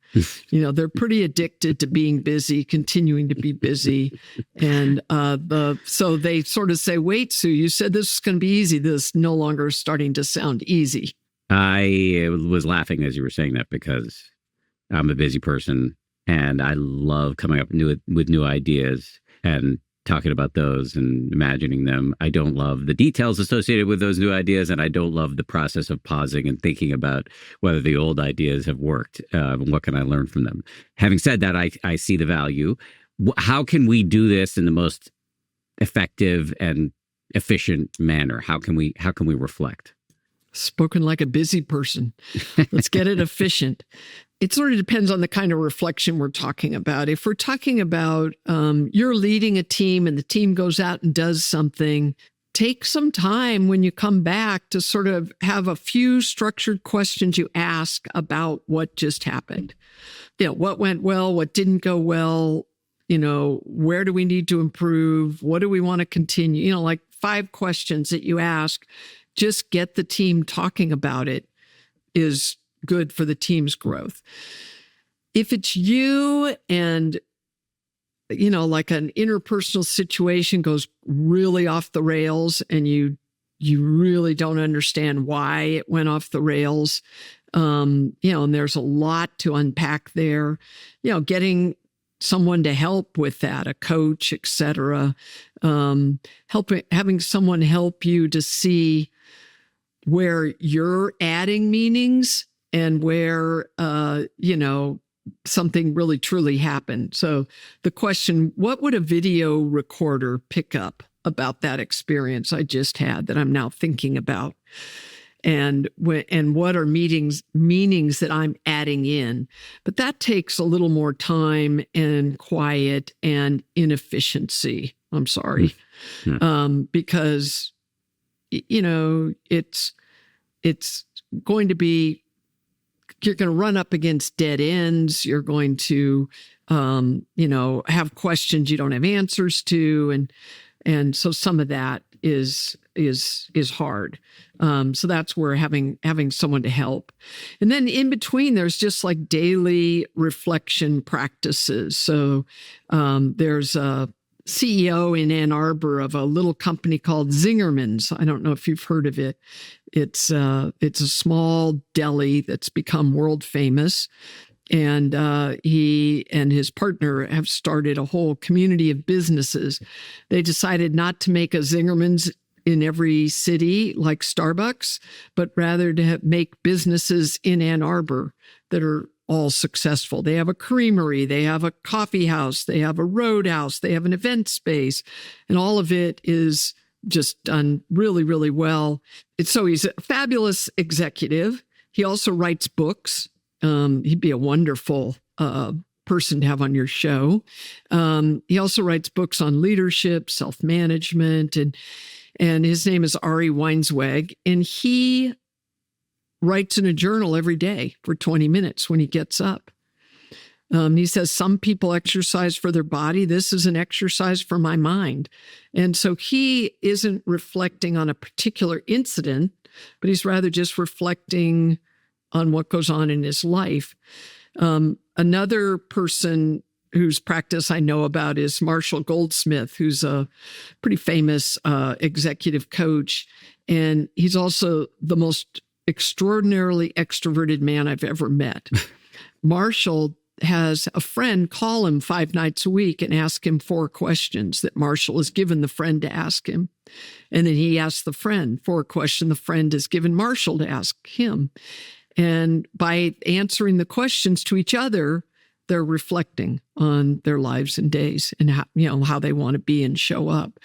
[SPEAKER 2] They're pretty addicted to being busy, continuing to be busy. And so they sort of say, wait, Sue, you said this was going to be easy. This is no longer starting to sound easy.
[SPEAKER 1] I was laughing as you were saying that because I'm a busy person and I love coming up with new ideas and talking about those and imagining them. I don't love the details associated with those new ideas, and I don't love the process of pausing and thinking about whether the old ideas have worked. And what can I learn from them? Having said that, I see the value. How can we do this in the most effective and efficient manner? How can we reflect?
[SPEAKER 2] Spoken like a busy person. Let's get it efficient. It sort of depends on the kind of reflection we're talking about. If we're talking about you're leading a team and the team goes out and does something, take some time when you come back to sort of have a few structured questions you ask about what just happened. What went well, what didn't go well, where do we need to improve? What do we want to continue? Like 5 questions that you ask. Just get the team talking about it is good for the team's growth. If it's you and, like an interpersonal situation goes really off the rails and you really don't understand why it went off the rails, and there's a lot to unpack there, getting someone to help with that, a coach, et cetera, having someone help you to see where you're adding meanings and where, something really truly happened. So the question, what would a video recorder pick up about that experience I just had that I'm now thinking about? And what are meanings that I'm adding in? But that takes a little more time and quiet and inefficiency. I'm sorry. Because it's going to be, you're going to run up against dead ends. You're going to, have questions you don't have answers to. And so some of that is hard. So that's where having someone to help. And then in between, there's just like daily reflection practices. So there's a CEO in Ann Arbor of a little company called Zingerman's. I don't know if you've heard of it. It's a small deli that's become world famous. And he and his partner have started a whole community of businesses. They decided not to make a Zingerman's in every city like Starbucks, but rather to make businesses in Ann Arbor that are all successful. They have a creamery, they have a coffee house, they have a roadhouse, they have an event space, and all of it is just done really, really well. So he's a fabulous executive. He also writes books. He'd be a wonderful person to have on your show. He also writes books on leadership, self-management, and his name is Ari Weinsweg, and he writes in a journal every day for 20 minutes when he gets up. He says, some people exercise for their body. This is an exercise for my mind. And so he isn't reflecting on a particular incident, but he's rather just reflecting on what goes on in his life. Another person whose practice I know about is Marshall Goldsmith, who's a pretty famous executive coach. And he's also the most extraordinarily extroverted man I've ever met. Marshall has a friend call him 5 nights a week and ask him 4 questions that Marshall has given the friend to ask him. And then he asks the friend 4 questions the friend has given Marshall to ask him. And by answering the questions to each other, they're reflecting on their lives and days and how they want to be and show up.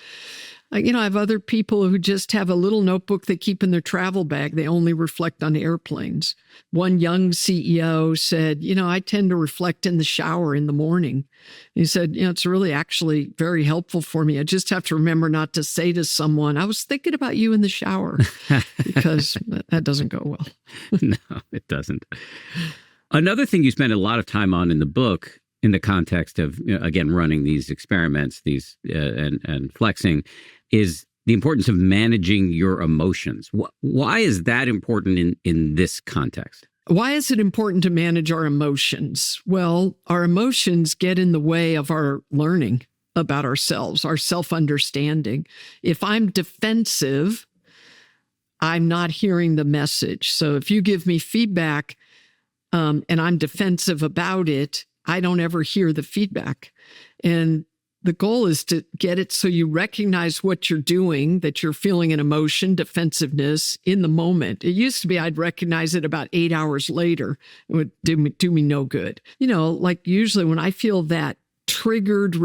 [SPEAKER 2] I have other people who just have a little notebook they keep in their travel bag. They only reflect on airplanes. One young CEO said, I tend to reflect in the shower in the morning. He said, it's really actually very helpful for me. I just have to remember not to say to someone, I was thinking about you in the shower, because that doesn't go well.
[SPEAKER 1] No, it doesn't. Another thing you spend a lot of time on in the book, in the context of, again, running these experiments, and flexing, is the importance of managing your emotions. Why is that important in this context?
[SPEAKER 2] Why is it important to manage our emotions? Well, our emotions get in the way of our learning about ourselves, our self-understanding. If I'm defensive, I'm not hearing the message. So if you give me feedback, and I'm defensive about it, I don't ever hear the feedback. And the goal is to get it so you recognize what you're doing, that you're feeling an emotion, defensiveness in the moment. It used to be I'd recognize it about 8 hours later. It would do me no good. Like usually when I feel that triggered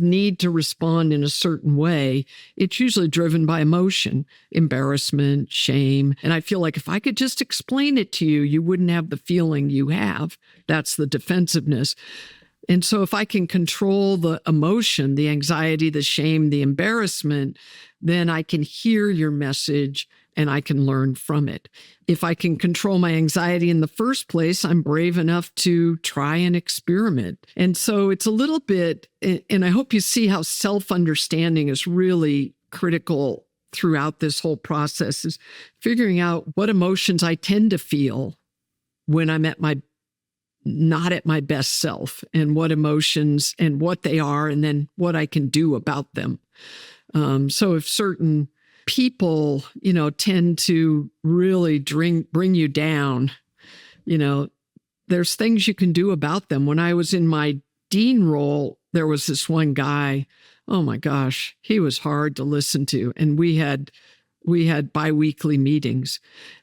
[SPEAKER 2] need to respond in a certain way, it's usually driven by emotion, embarrassment, shame. And I feel like if I could just explain it to you, you wouldn't have the feeling you have. That's the defensiveness. And so if I can control the emotion, the anxiety, the shame, the embarrassment, then I can hear your message and I can learn from it. If I can control my anxiety in the first place, I'm brave enough to try and experiment. And so it's a little bit, and I hope you see how self-understanding is really critical throughout this whole process, is figuring out what emotions I tend to feel when I'm not at my best self, and what emotions and what they are, and then what I can do about them. So if certain people, tend to really bring you down, there's things you can do about them. When I was in my dean role, there was this one guy, oh my gosh, he was hard to listen to. And we had biweekly meetings,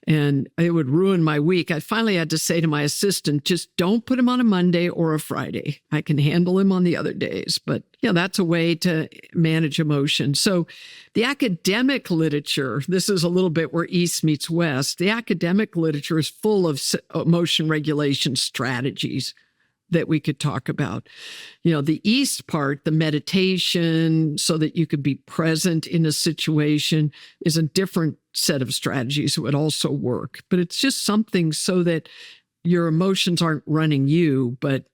[SPEAKER 2] and it would ruin my week. I finally had to say to my assistant, just don't put him on a Monday or a Friday. I can handle him on the other days. But that's a way to manage emotion. So the academic literature, this is a little bit where East meets West. The academic literature is full of emotion regulation strategies that we could talk about. The East part, the meditation, so that you could be present in a situation, is a different set of strategies that would also work. But it's just something so that your emotions aren't running you, but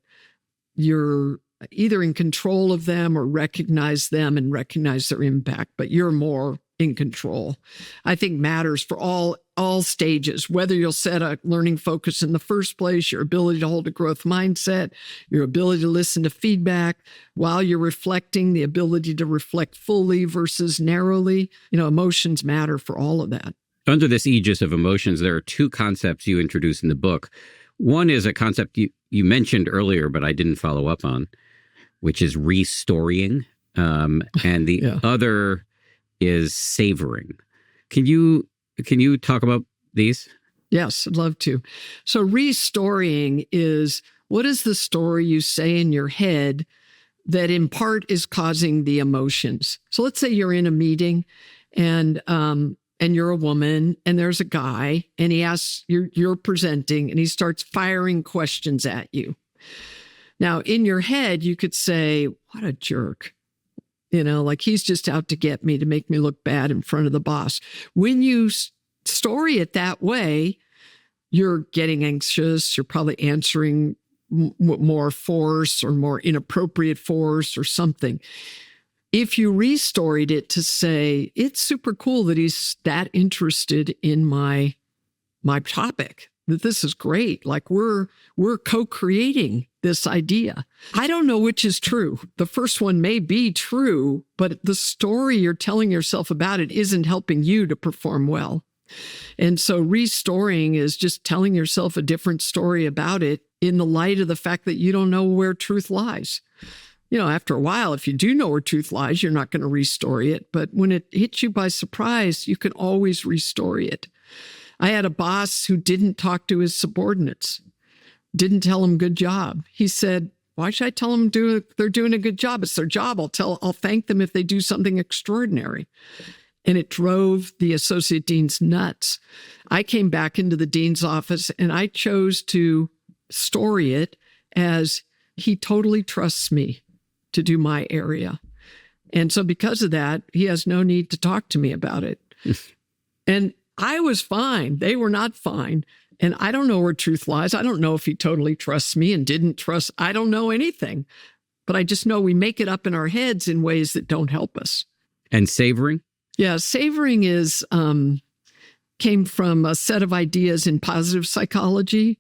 [SPEAKER 2] you're either in control of them or recognize them and recognize their impact, but you're more in control. I think matters for all stages, whether you'll set a learning focus in the first place, your ability to hold a growth mindset, your ability to listen to feedback while you're reflecting, the ability to reflect fully versus narrowly. Emotions matter for all of that.
[SPEAKER 1] Under this aegis of emotions, there are two concepts you introduce in the book. One is a concept you mentioned earlier, but I didn't follow up on, which is restoring. And the other is savoring. Can you talk about these?
[SPEAKER 2] Yes, I'd love to. So restoring is, what is the story you say in your head that in part is causing the emotions? So let's say you're in a meeting and you're a woman and there's a guy and he asks, you're presenting, and he starts firing questions at you. Now, in your head, you could say, what a jerk. Like he's just out to get me, to make me look bad in front of the boss. When you story it that way, you're getting anxious. You're probably answering more force or more inappropriate force or something. If you restoried it to say, it's super cool that he's that interested in my topic, that this is great. Like we're co-creating this idea. I don't know which is true. The first one may be true, but the story you're telling yourself about it isn't helping you to perform well. And so restoring is just telling yourself a different story about it in the light of the fact that you don't know where truth lies. After a while, if you do know where truth lies, you're not going to restory it. But when it hits you by surprise, you can always restory it. I had a boss who didn't talk to his subordinates, didn't tell them good job. He said, why should I tell them they're doing a good job? It's their job. I'll thank them if they do something extraordinary. And it drove the associate deans nuts. I came back into the dean's office and I chose to story it as, he totally trusts me to do my area. And so because of that, he has no need to talk to me about it. And I was fine. They were not fine. And I don't know where truth lies. I don't know if he totally trusts me and didn't trust. I don't know anything. But I just know we make it up in our heads in ways that don't help us.
[SPEAKER 1] And savoring?
[SPEAKER 2] Yeah, savoring is came from a set of ideas in positive psychology.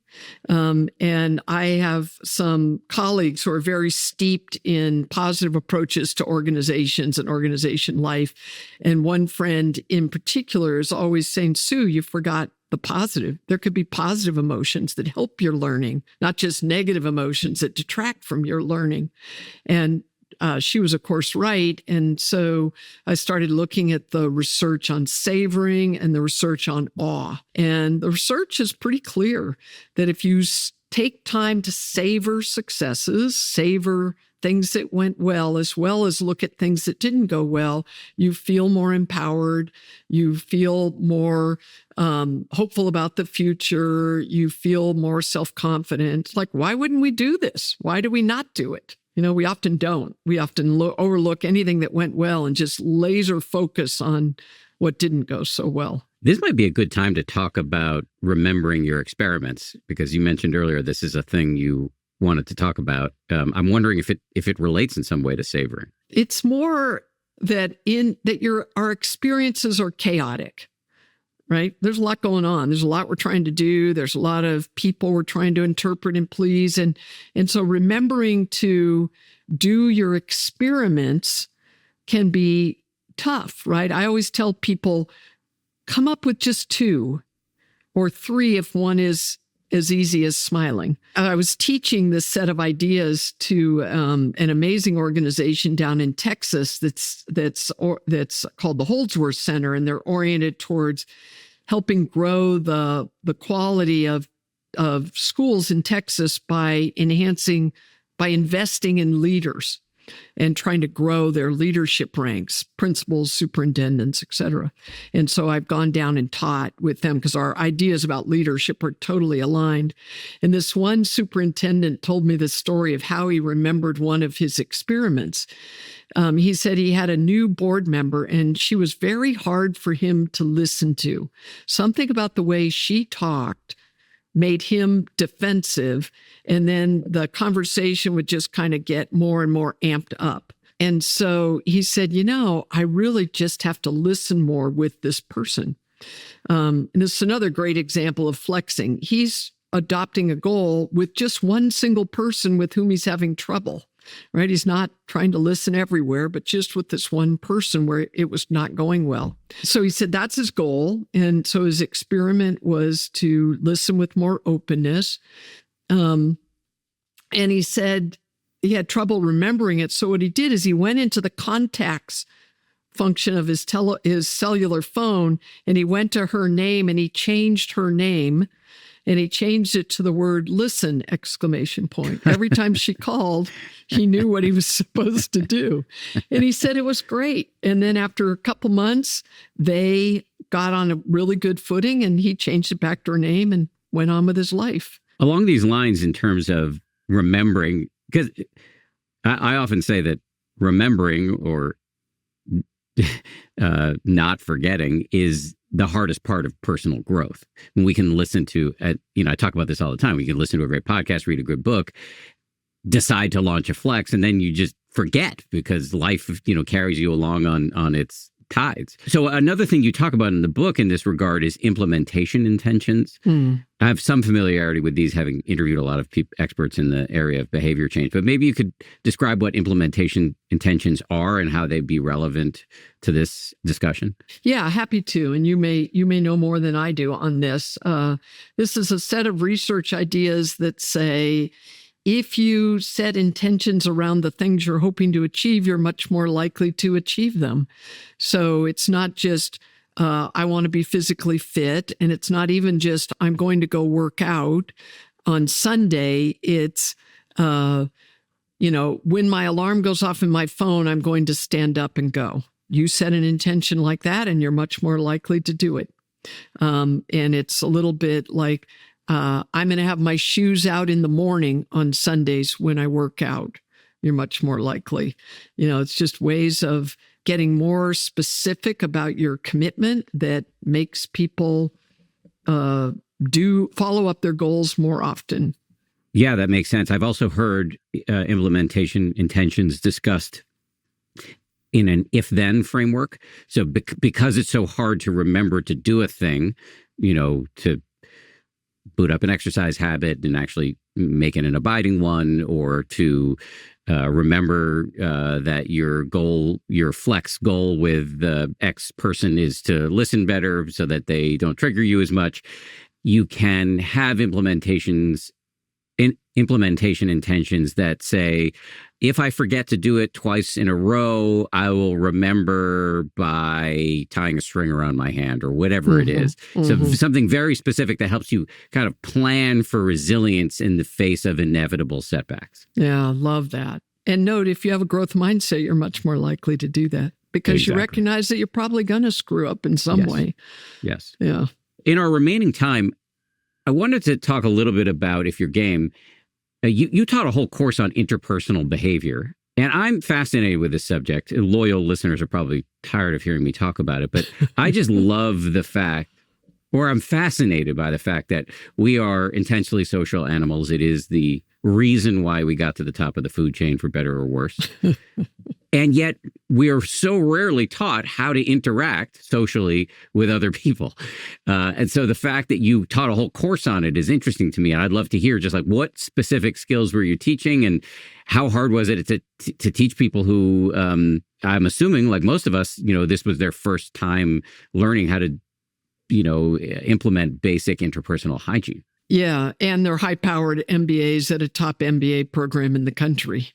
[SPEAKER 2] And I have some colleagues who are very steeped in positive approaches to organizations and organization life. And one friend in particular is always saying, Sue, you forgot the positive. There could be positive emotions that help your learning, not just negative emotions that detract from your learning. And she was, of course, right. And so I started looking at the research on savoring and the research on awe. And the research is pretty clear that if you take time to savor successes, savor things that went well as look at things that didn't go well, you feel more empowered, you feel more hopeful about the future, you feel more self-confident. Like, why wouldn't we do this? Why do we not do it? We often don't. We often overlook anything that went well and just laser focus on what didn't go so well.
[SPEAKER 1] This might be a good time to talk about remembering your experiments, because you mentioned earlier this is a thing you wanted to talk about. I'm wondering if it relates in some way to savoring.
[SPEAKER 2] It's more that our experiences are chaotic. Right? There's a lot going on. There's a lot we're trying to do. There's a lot of people we're trying to interpret and please. And so remembering to do your experiments can be tough, right? I always tell people, come up with just 2 or 3 if one is as easy as smiling. I was teaching this set of ideas to an amazing organization down in Texas that's called the Holdsworth Center, and they're oriented towards helping grow the quality of schools in Texas by investing in leaders and trying to grow their leadership ranks, principals, superintendents, et cetera. And so I've gone down and taught with them because our ideas about leadership are totally aligned. And this one superintendent told me the story of how he remembered one of his experiments. He said he had a new board member and she was very hard for him to listen to. Something about the way she talked made him defensive. And then the conversation would just kind of get more and more amped up. And so he said, I really just have to listen more with this person. And this is another great example of flexing. He's adopting a goal with just one single person with whom he's having trouble. Right? He's not trying to listen everywhere, but just with this one person where it was not going well. So he said that's his goal. And so his experiment was to listen with more openness. And he said he had trouble remembering it. So what he did is he went into the contacts function of his cellular phone, and he went to her name and he changed her name. And he changed it to the word listen, ! Every time she called, he knew what he was supposed to do. And he said it was great. And then after a couple months, they got on a really good footing and he changed it back to her name and went on with his life.
[SPEAKER 1] Along these lines, in terms of remembering, because I often say that remembering or not forgetting is the hardest part of personal growth. When we can listen to, I talk about this all the time. We can listen to a great podcast, read a good book, decide to launch a flex, and then you just forget because life, carries you along on its tides. So another thing you talk about in the book in this regard is implementation intentions. I have some familiarity with these, having interviewed a lot of experts in the area of behavior change, but maybe you could describe what implementation intentions are and how they'd be relevant to this discussion.
[SPEAKER 2] Yeah, happy to. And you may know more than I do on this. This is a set of research ideas that say, if you set intentions around the things you're hoping to achieve, you're much more likely to achieve them. So it's not just, I want to be physically fit. And it's not even just, I'm going to go work out on Sunday. It's, when my alarm goes off in my phone, I'm going to stand up and go. You set an intention like that, and you're much more likely to do it. And it's a little bit like, I'm going to have my shoes out in the morning on Sundays when I work out. You're much more likely. It's just ways of getting more specific about your commitment that makes people do follow up their goals more often.
[SPEAKER 1] Yeah, that makes sense. I've also heard implementation intentions discussed in an if-then framework. So because it's so hard to remember to do a thing, to boot up an exercise habit and actually make it an abiding one, or to remember that your flex goal with the X person is to listen better so that they don't trigger you as much. You can have implementation intentions that say, if I forget to do it twice in a row, I will remember by tying a string around my hand or whatever it is. So something very specific that helps you kind of plan for resilience in the face of inevitable setbacks.
[SPEAKER 2] Yeah, love that. And note, if you have a growth mindset, you're much more likely to do that because you recognize that you're probably going to screw up in some way.
[SPEAKER 1] Yes.
[SPEAKER 2] Yeah.
[SPEAKER 1] In our remaining time, I wanted to talk a little bit about, if you're game, you taught a whole course on interpersonal behavior. And I'm fascinated with this subject. Loyal listeners are probably tired of hearing me talk about it, but I just love the fact, or I'm fascinated by the fact that we are intentionally social animals. It is the reason why we got to the top of the food chain, for better or worse. And yet we are so rarely taught how to interact socially with other people. And so the fact that you taught a whole course on it is interesting to me. And I'd love to hear just like what specific skills were you teaching and how hard was it to teach people who I'm assuming, like most of us, this was their first time learning how to, implement basic interpersonal hygiene.
[SPEAKER 2] Yeah, and they're high-powered MBAs at a top MBA program in the country,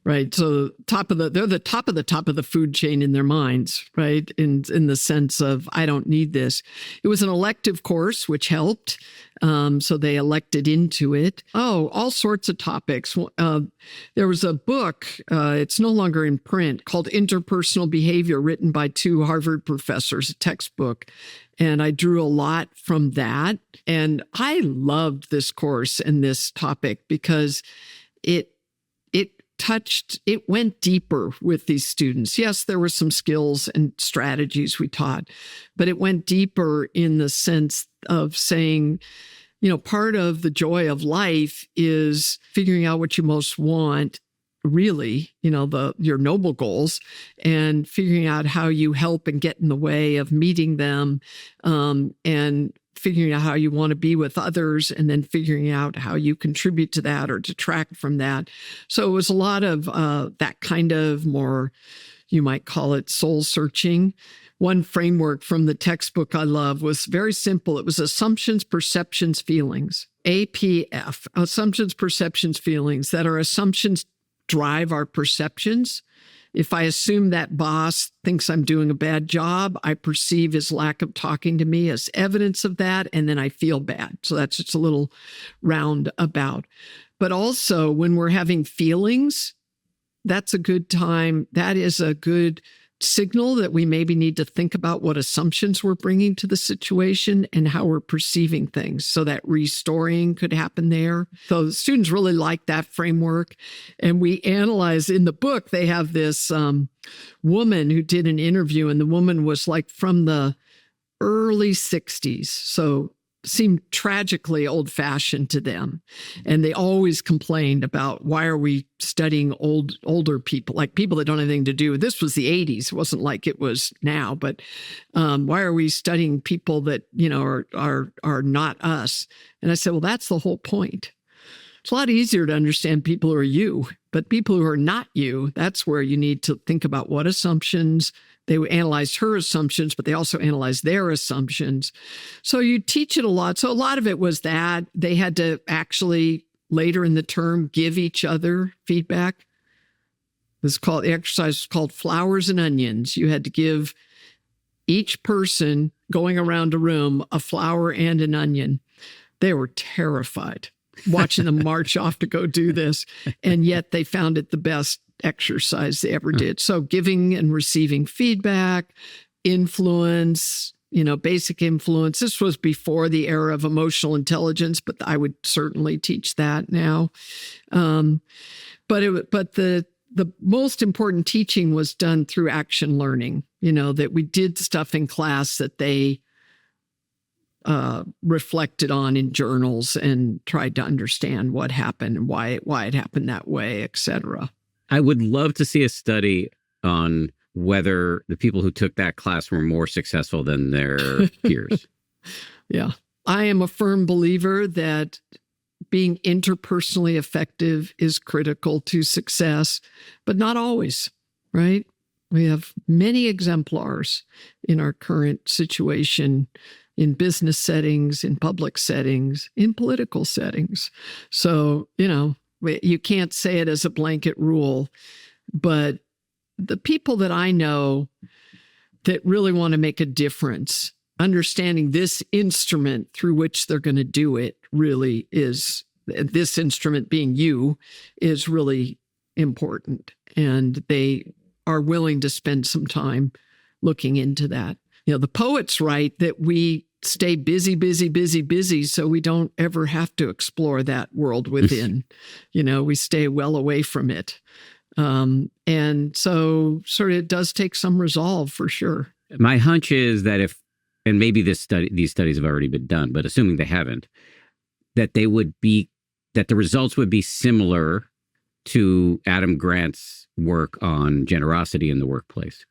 [SPEAKER 2] right? So they're the top of the food chain in their minds, right? In the sense of, I don't need this. It was an elective course, which helped. So they elected into it. Oh, all sorts of topics. There was a book, it's no longer in print, called Interpersonal Behavior, written by two Harvard professors, a textbook. And I drew a lot from that. And I loved this course and this topic because it went deeper with these students. Yes, there were some skills and strategies we taught, but it went deeper in the sense of saying, part of the joy of life is figuring out what you most want, really, your noble goals, and figuring out how you help and get in the way of meeting them, and figuring out how you want to be with others, and then figuring out how you contribute to that or detract from that. So it was a lot of that kind of more, you might call it soul searching. One framework from the textbook I love was very simple. It was assumptions, perceptions, feelings. APF, assumptions, perceptions, feelings. That our assumptions drive our perceptions. If I assume that boss thinks I'm doing a bad job, I perceive his lack of talking to me as evidence of that, and then I feel bad. So that's just a little roundabout. But also, when we're having feelings, that's a good time. That is a good signal that we maybe need to think about what assumptions we're bringing to the situation and how we're perceiving things. So that restoring could happen there. So the students really like that framework. And we analyze in the book, they have this woman who did an interview, and the woman was like from the early 60s. So seemed tragically old-fashioned to them. And they always complained about, why are we studying older people, like people that don't have anything to do. This was the 80s. It wasn't like it was now, but why are we studying people that, are not us? And I said, well, that's the whole point. It's a lot easier to understand people who are you, but people who are not you, that's where you need to think about what assumptions. They analyzed her assumptions, but they also analyzed their assumptions. So you teach it a lot. So a lot of it was that they had to actually later in the term give each other feedback. The exercise was called Flowers and Onions. You had to give each person going around a room a flower and an onion. They were terrified watching them march off to go do this. And yet they found it the best exercise they ever did. So giving and receiving feedback, influence, basic influence. This was before the era of emotional intelligence, but I would certainly teach that now. But the most important teaching was done through action learning, that we did stuff in class that they reflected on in journals and tried to understand what happened and why it happened that way, et cetera.
[SPEAKER 1] I would love to see a study on whether the people who took that class were more successful than their peers.
[SPEAKER 2] Yeah. I am a firm believer that being interpersonally effective is critical to success, but not always, right? We have many exemplars in our current situation, in business settings, in public settings, in political settings. So, you can't say it as a blanket rule, but the people that I know that really want to make a difference, understanding this instrument through which they're going to do it really is, this instrument being you, is really important. And they are willing to spend some time looking into that. The poets write that we stay busy, busy, busy, busy, so we don't ever have to explore that world within. We stay well away from it. And so sort of it does take some resolve for sure.
[SPEAKER 1] My hunch is that and maybe these studies have already been done, but assuming they haven't, that the results would be similar to Adam Grant's work on generosity in the workplace.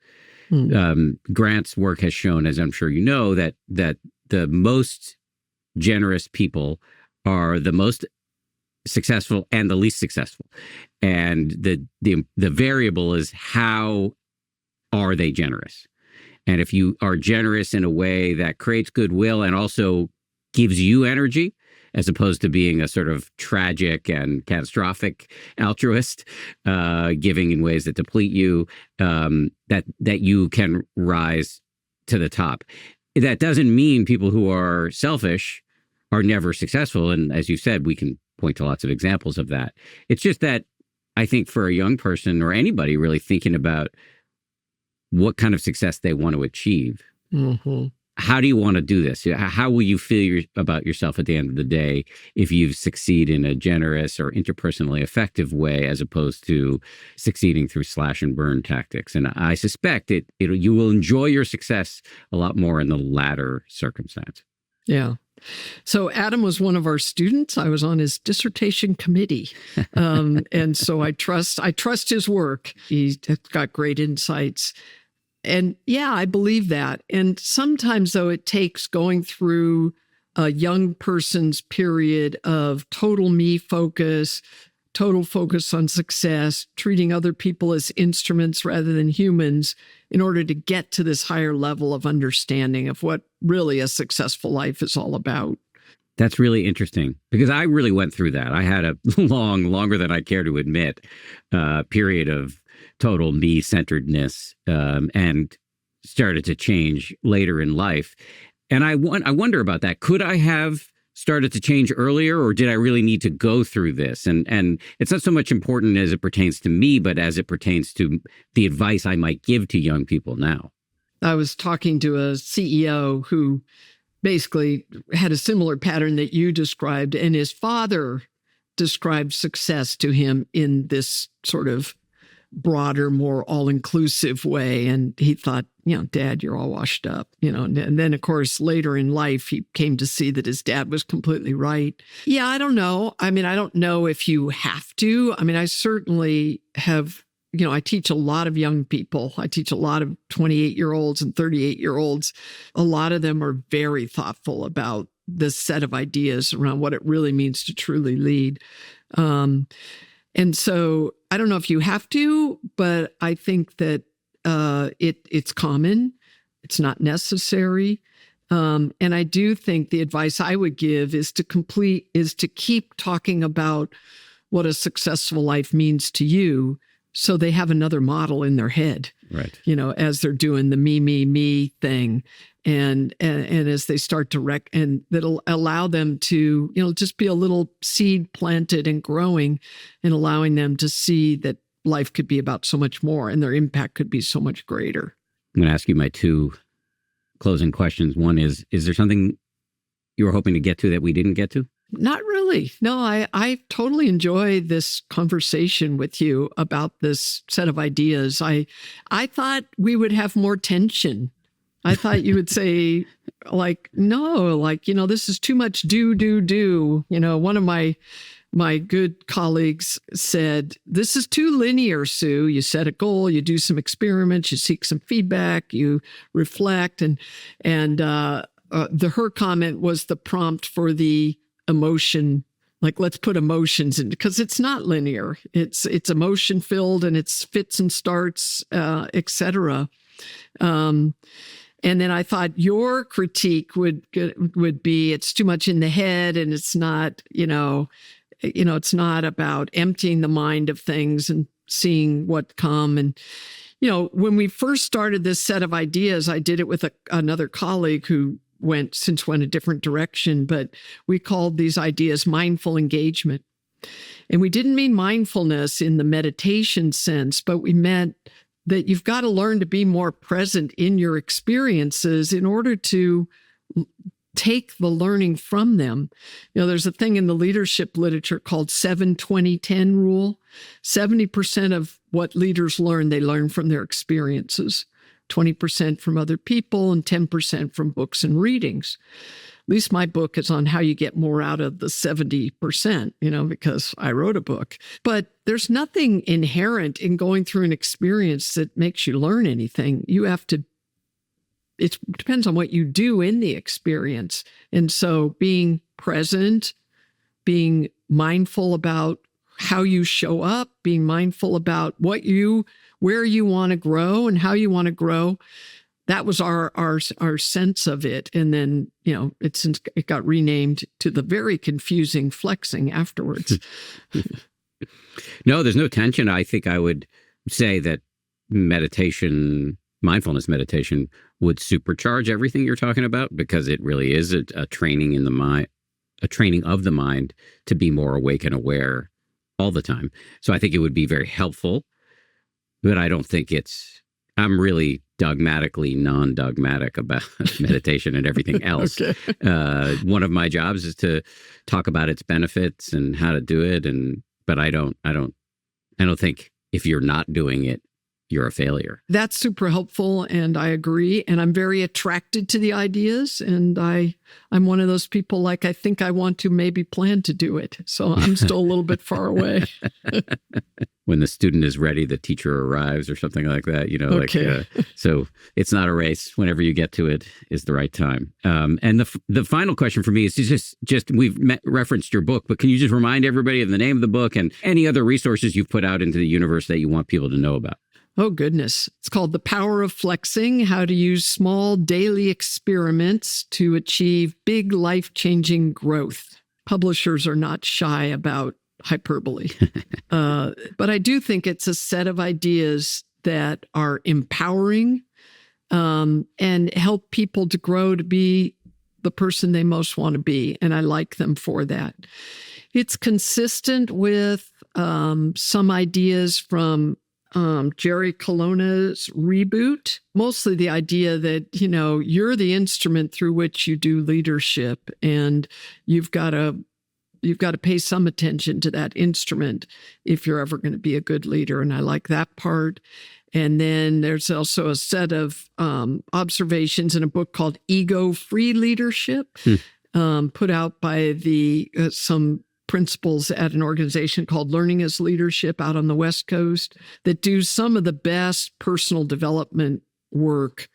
[SPEAKER 1] Grant's work has shown, as I'm sure you know, that the most generous people are the most successful and the least successful. And the variable is, how are they generous? And if you are generous in a way that creates goodwill and also gives you energy, as opposed to being a sort of tragic and catastrophic altruist, giving in ways that deplete you, that you can rise to the top. That doesn't mean people who are selfish are never successful. And as you said, we can point to lots of examples of that. It's just that I think for a young person or anybody really thinking about what kind of success they want to achieve, how do you want to do this? How will you feel about yourself at the end of the day if you succeed in a generous or interpersonally effective way, as opposed to succeeding through slash and burn tactics? And I suspect you will enjoy your success a lot more in the latter circumstance.
[SPEAKER 2] Yeah. So Adam was one of our students. I was on his dissertation committee. And so I trust his work. He's got great insights. And yeah, I believe that. And sometimes, though, it takes going through a young person's period of total me focus, total focus on success, treating other people as instruments rather than humans, in order to get to this higher level of understanding of what really a successful life is all about.
[SPEAKER 1] That's really interesting, because I really went through that. I had a longer than I care to admit, period of total me-centeredness, and started to change later in life. And I wonder about that. Could I have started to change earlier, or did I really need to go through this? And it's not so much important as it pertains to me, but as it pertains to the advice I might give to young people now.
[SPEAKER 2] I was talking to a CEO who basically had a similar pattern that you described, and his father described success to him in this sort of broader, more all-inclusive way. And he thought, Dad, you're all washed up, and then, of course, later in life, he came to see that his dad was completely right. Yeah, I don't know. I mean, I don't know if you have to. I mean, I certainly have, I teach a lot of young people. I teach a lot of 28-year-olds and 38-year-olds. A lot of them are very thoughtful about this set of ideas around what it really means to truly lead. And so I don't know if you have to, but I think that it's common. It's not necessary. And I do think the advice I would give is to keep talking about what a successful life means to you, so they have another model in their head,
[SPEAKER 1] right?
[SPEAKER 2] As they're doing the me thing. And as they start to and that'll allow them to, just be a little seed planted and growing, and allowing them to see that life could be about so much more and their impact could be so much greater.
[SPEAKER 1] I'm going to ask you my two closing questions. One is there something you were hoping to get to that we didn't get to?
[SPEAKER 2] Not really. No, I totally enjoy this conversation with you about this set of ideas. I thought we would have more tension I thought you would say, like, no, like, this is too much do. One of my good colleagues said, this is too linear, Sue. You set a goal, you do some experiments, you seek some feedback, you reflect. Her comment was the prompt for the emotion. Like, let's put emotions in, because it's not linear. It's emotion filled, and it's fits and starts, etc. And then I thought your critique would be, it's too much in the head, and it's not, it's not about emptying the mind of things and seeing what come. And, when we first started this set of ideas, I did it with another colleague who went a different direction, but we called these ideas mindful engagement. And we didn't mean mindfulness in the meditation sense, but we meant that you've got to learn to be more present in your experiences in order to take the learning from them. There's a thing in the leadership literature called 7-20-10 rule. 70% of what leaders learn, they learn from their experiences. 20% from other people, and 10% from books and readings. At least my book is on how you get more out of the 70%, because I wrote a book. But there's nothing inherent in going through an experience that makes you learn anything. It depends on what you do in the experience. And so being present, being mindful about how you show up, being mindful about where you want to grow and how you want to grow. That was our sense of it. And then, it got renamed to the very confusing flexing afterwards.
[SPEAKER 1] No, there's no tension. I think I would say that mindfulness meditation would supercharge everything you're talking about, because it really is a training in the mind, a training of the mind to be more awake and aware all the time. So I think it would be very helpful, but I don't think I'm really dogmatically non-dogmatic about meditation and everything else.
[SPEAKER 2] Okay.
[SPEAKER 1] One of my jobs is to talk about its benefits and how to do it. But I don't think if you're not doing it, you're a failure.
[SPEAKER 2] That's super helpful, and I agree. And I'm very attracted to the ideas, and I'm one of those people, like, I think I want to maybe plan to do it. So I'm still a little bit far away.
[SPEAKER 1] When the student is ready, the teacher arrives, or something like that.
[SPEAKER 2] Okay.
[SPEAKER 1] So it's not a race. Whenever you get to it is the right time. And the final question for me is just we've referenced your book, but can you just remind everybody of the name of the book and any other resources you've put out into the universe that you want people to know about?
[SPEAKER 2] Oh, goodness. It's called The Power of Flexing: How to Use Small Daily Experiments to Achieve Big Life-Changing Growth. Publishers are not shy about hyperbole. But I do think it's a set of ideas that are empowering and help people to grow to be the person they most want to be. And I like them for that. It's consistent with some ideas from Jerry Colonna's Reboot, mostly the idea that, you're the instrument through which you do leadership, and you've got to pay some attention to that instrument if you're ever going to be a good leader. And I like that part. And then there's also a set of observations in a book called Ego-Free Leadership, put out by some principals at an organization called Learning as Leadership out on the West Coast, that do some of the best personal development work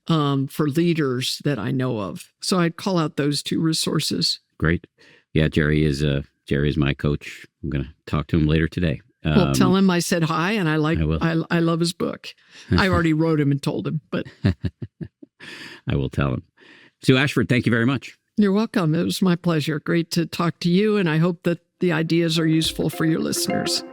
[SPEAKER 2] for leaders that I know of. So I'd call out those two resources.
[SPEAKER 1] Great. Yeah, Jerry is my coach. I'm going to talk to him later today.
[SPEAKER 2] Well, tell him I said hi, and I love his book. I already wrote him and told him, but
[SPEAKER 1] I will tell him. Sue Ashford, thank you very much.
[SPEAKER 2] You're welcome. It was my pleasure. Great to talk to you, and I hope that the ideas are useful for your listeners.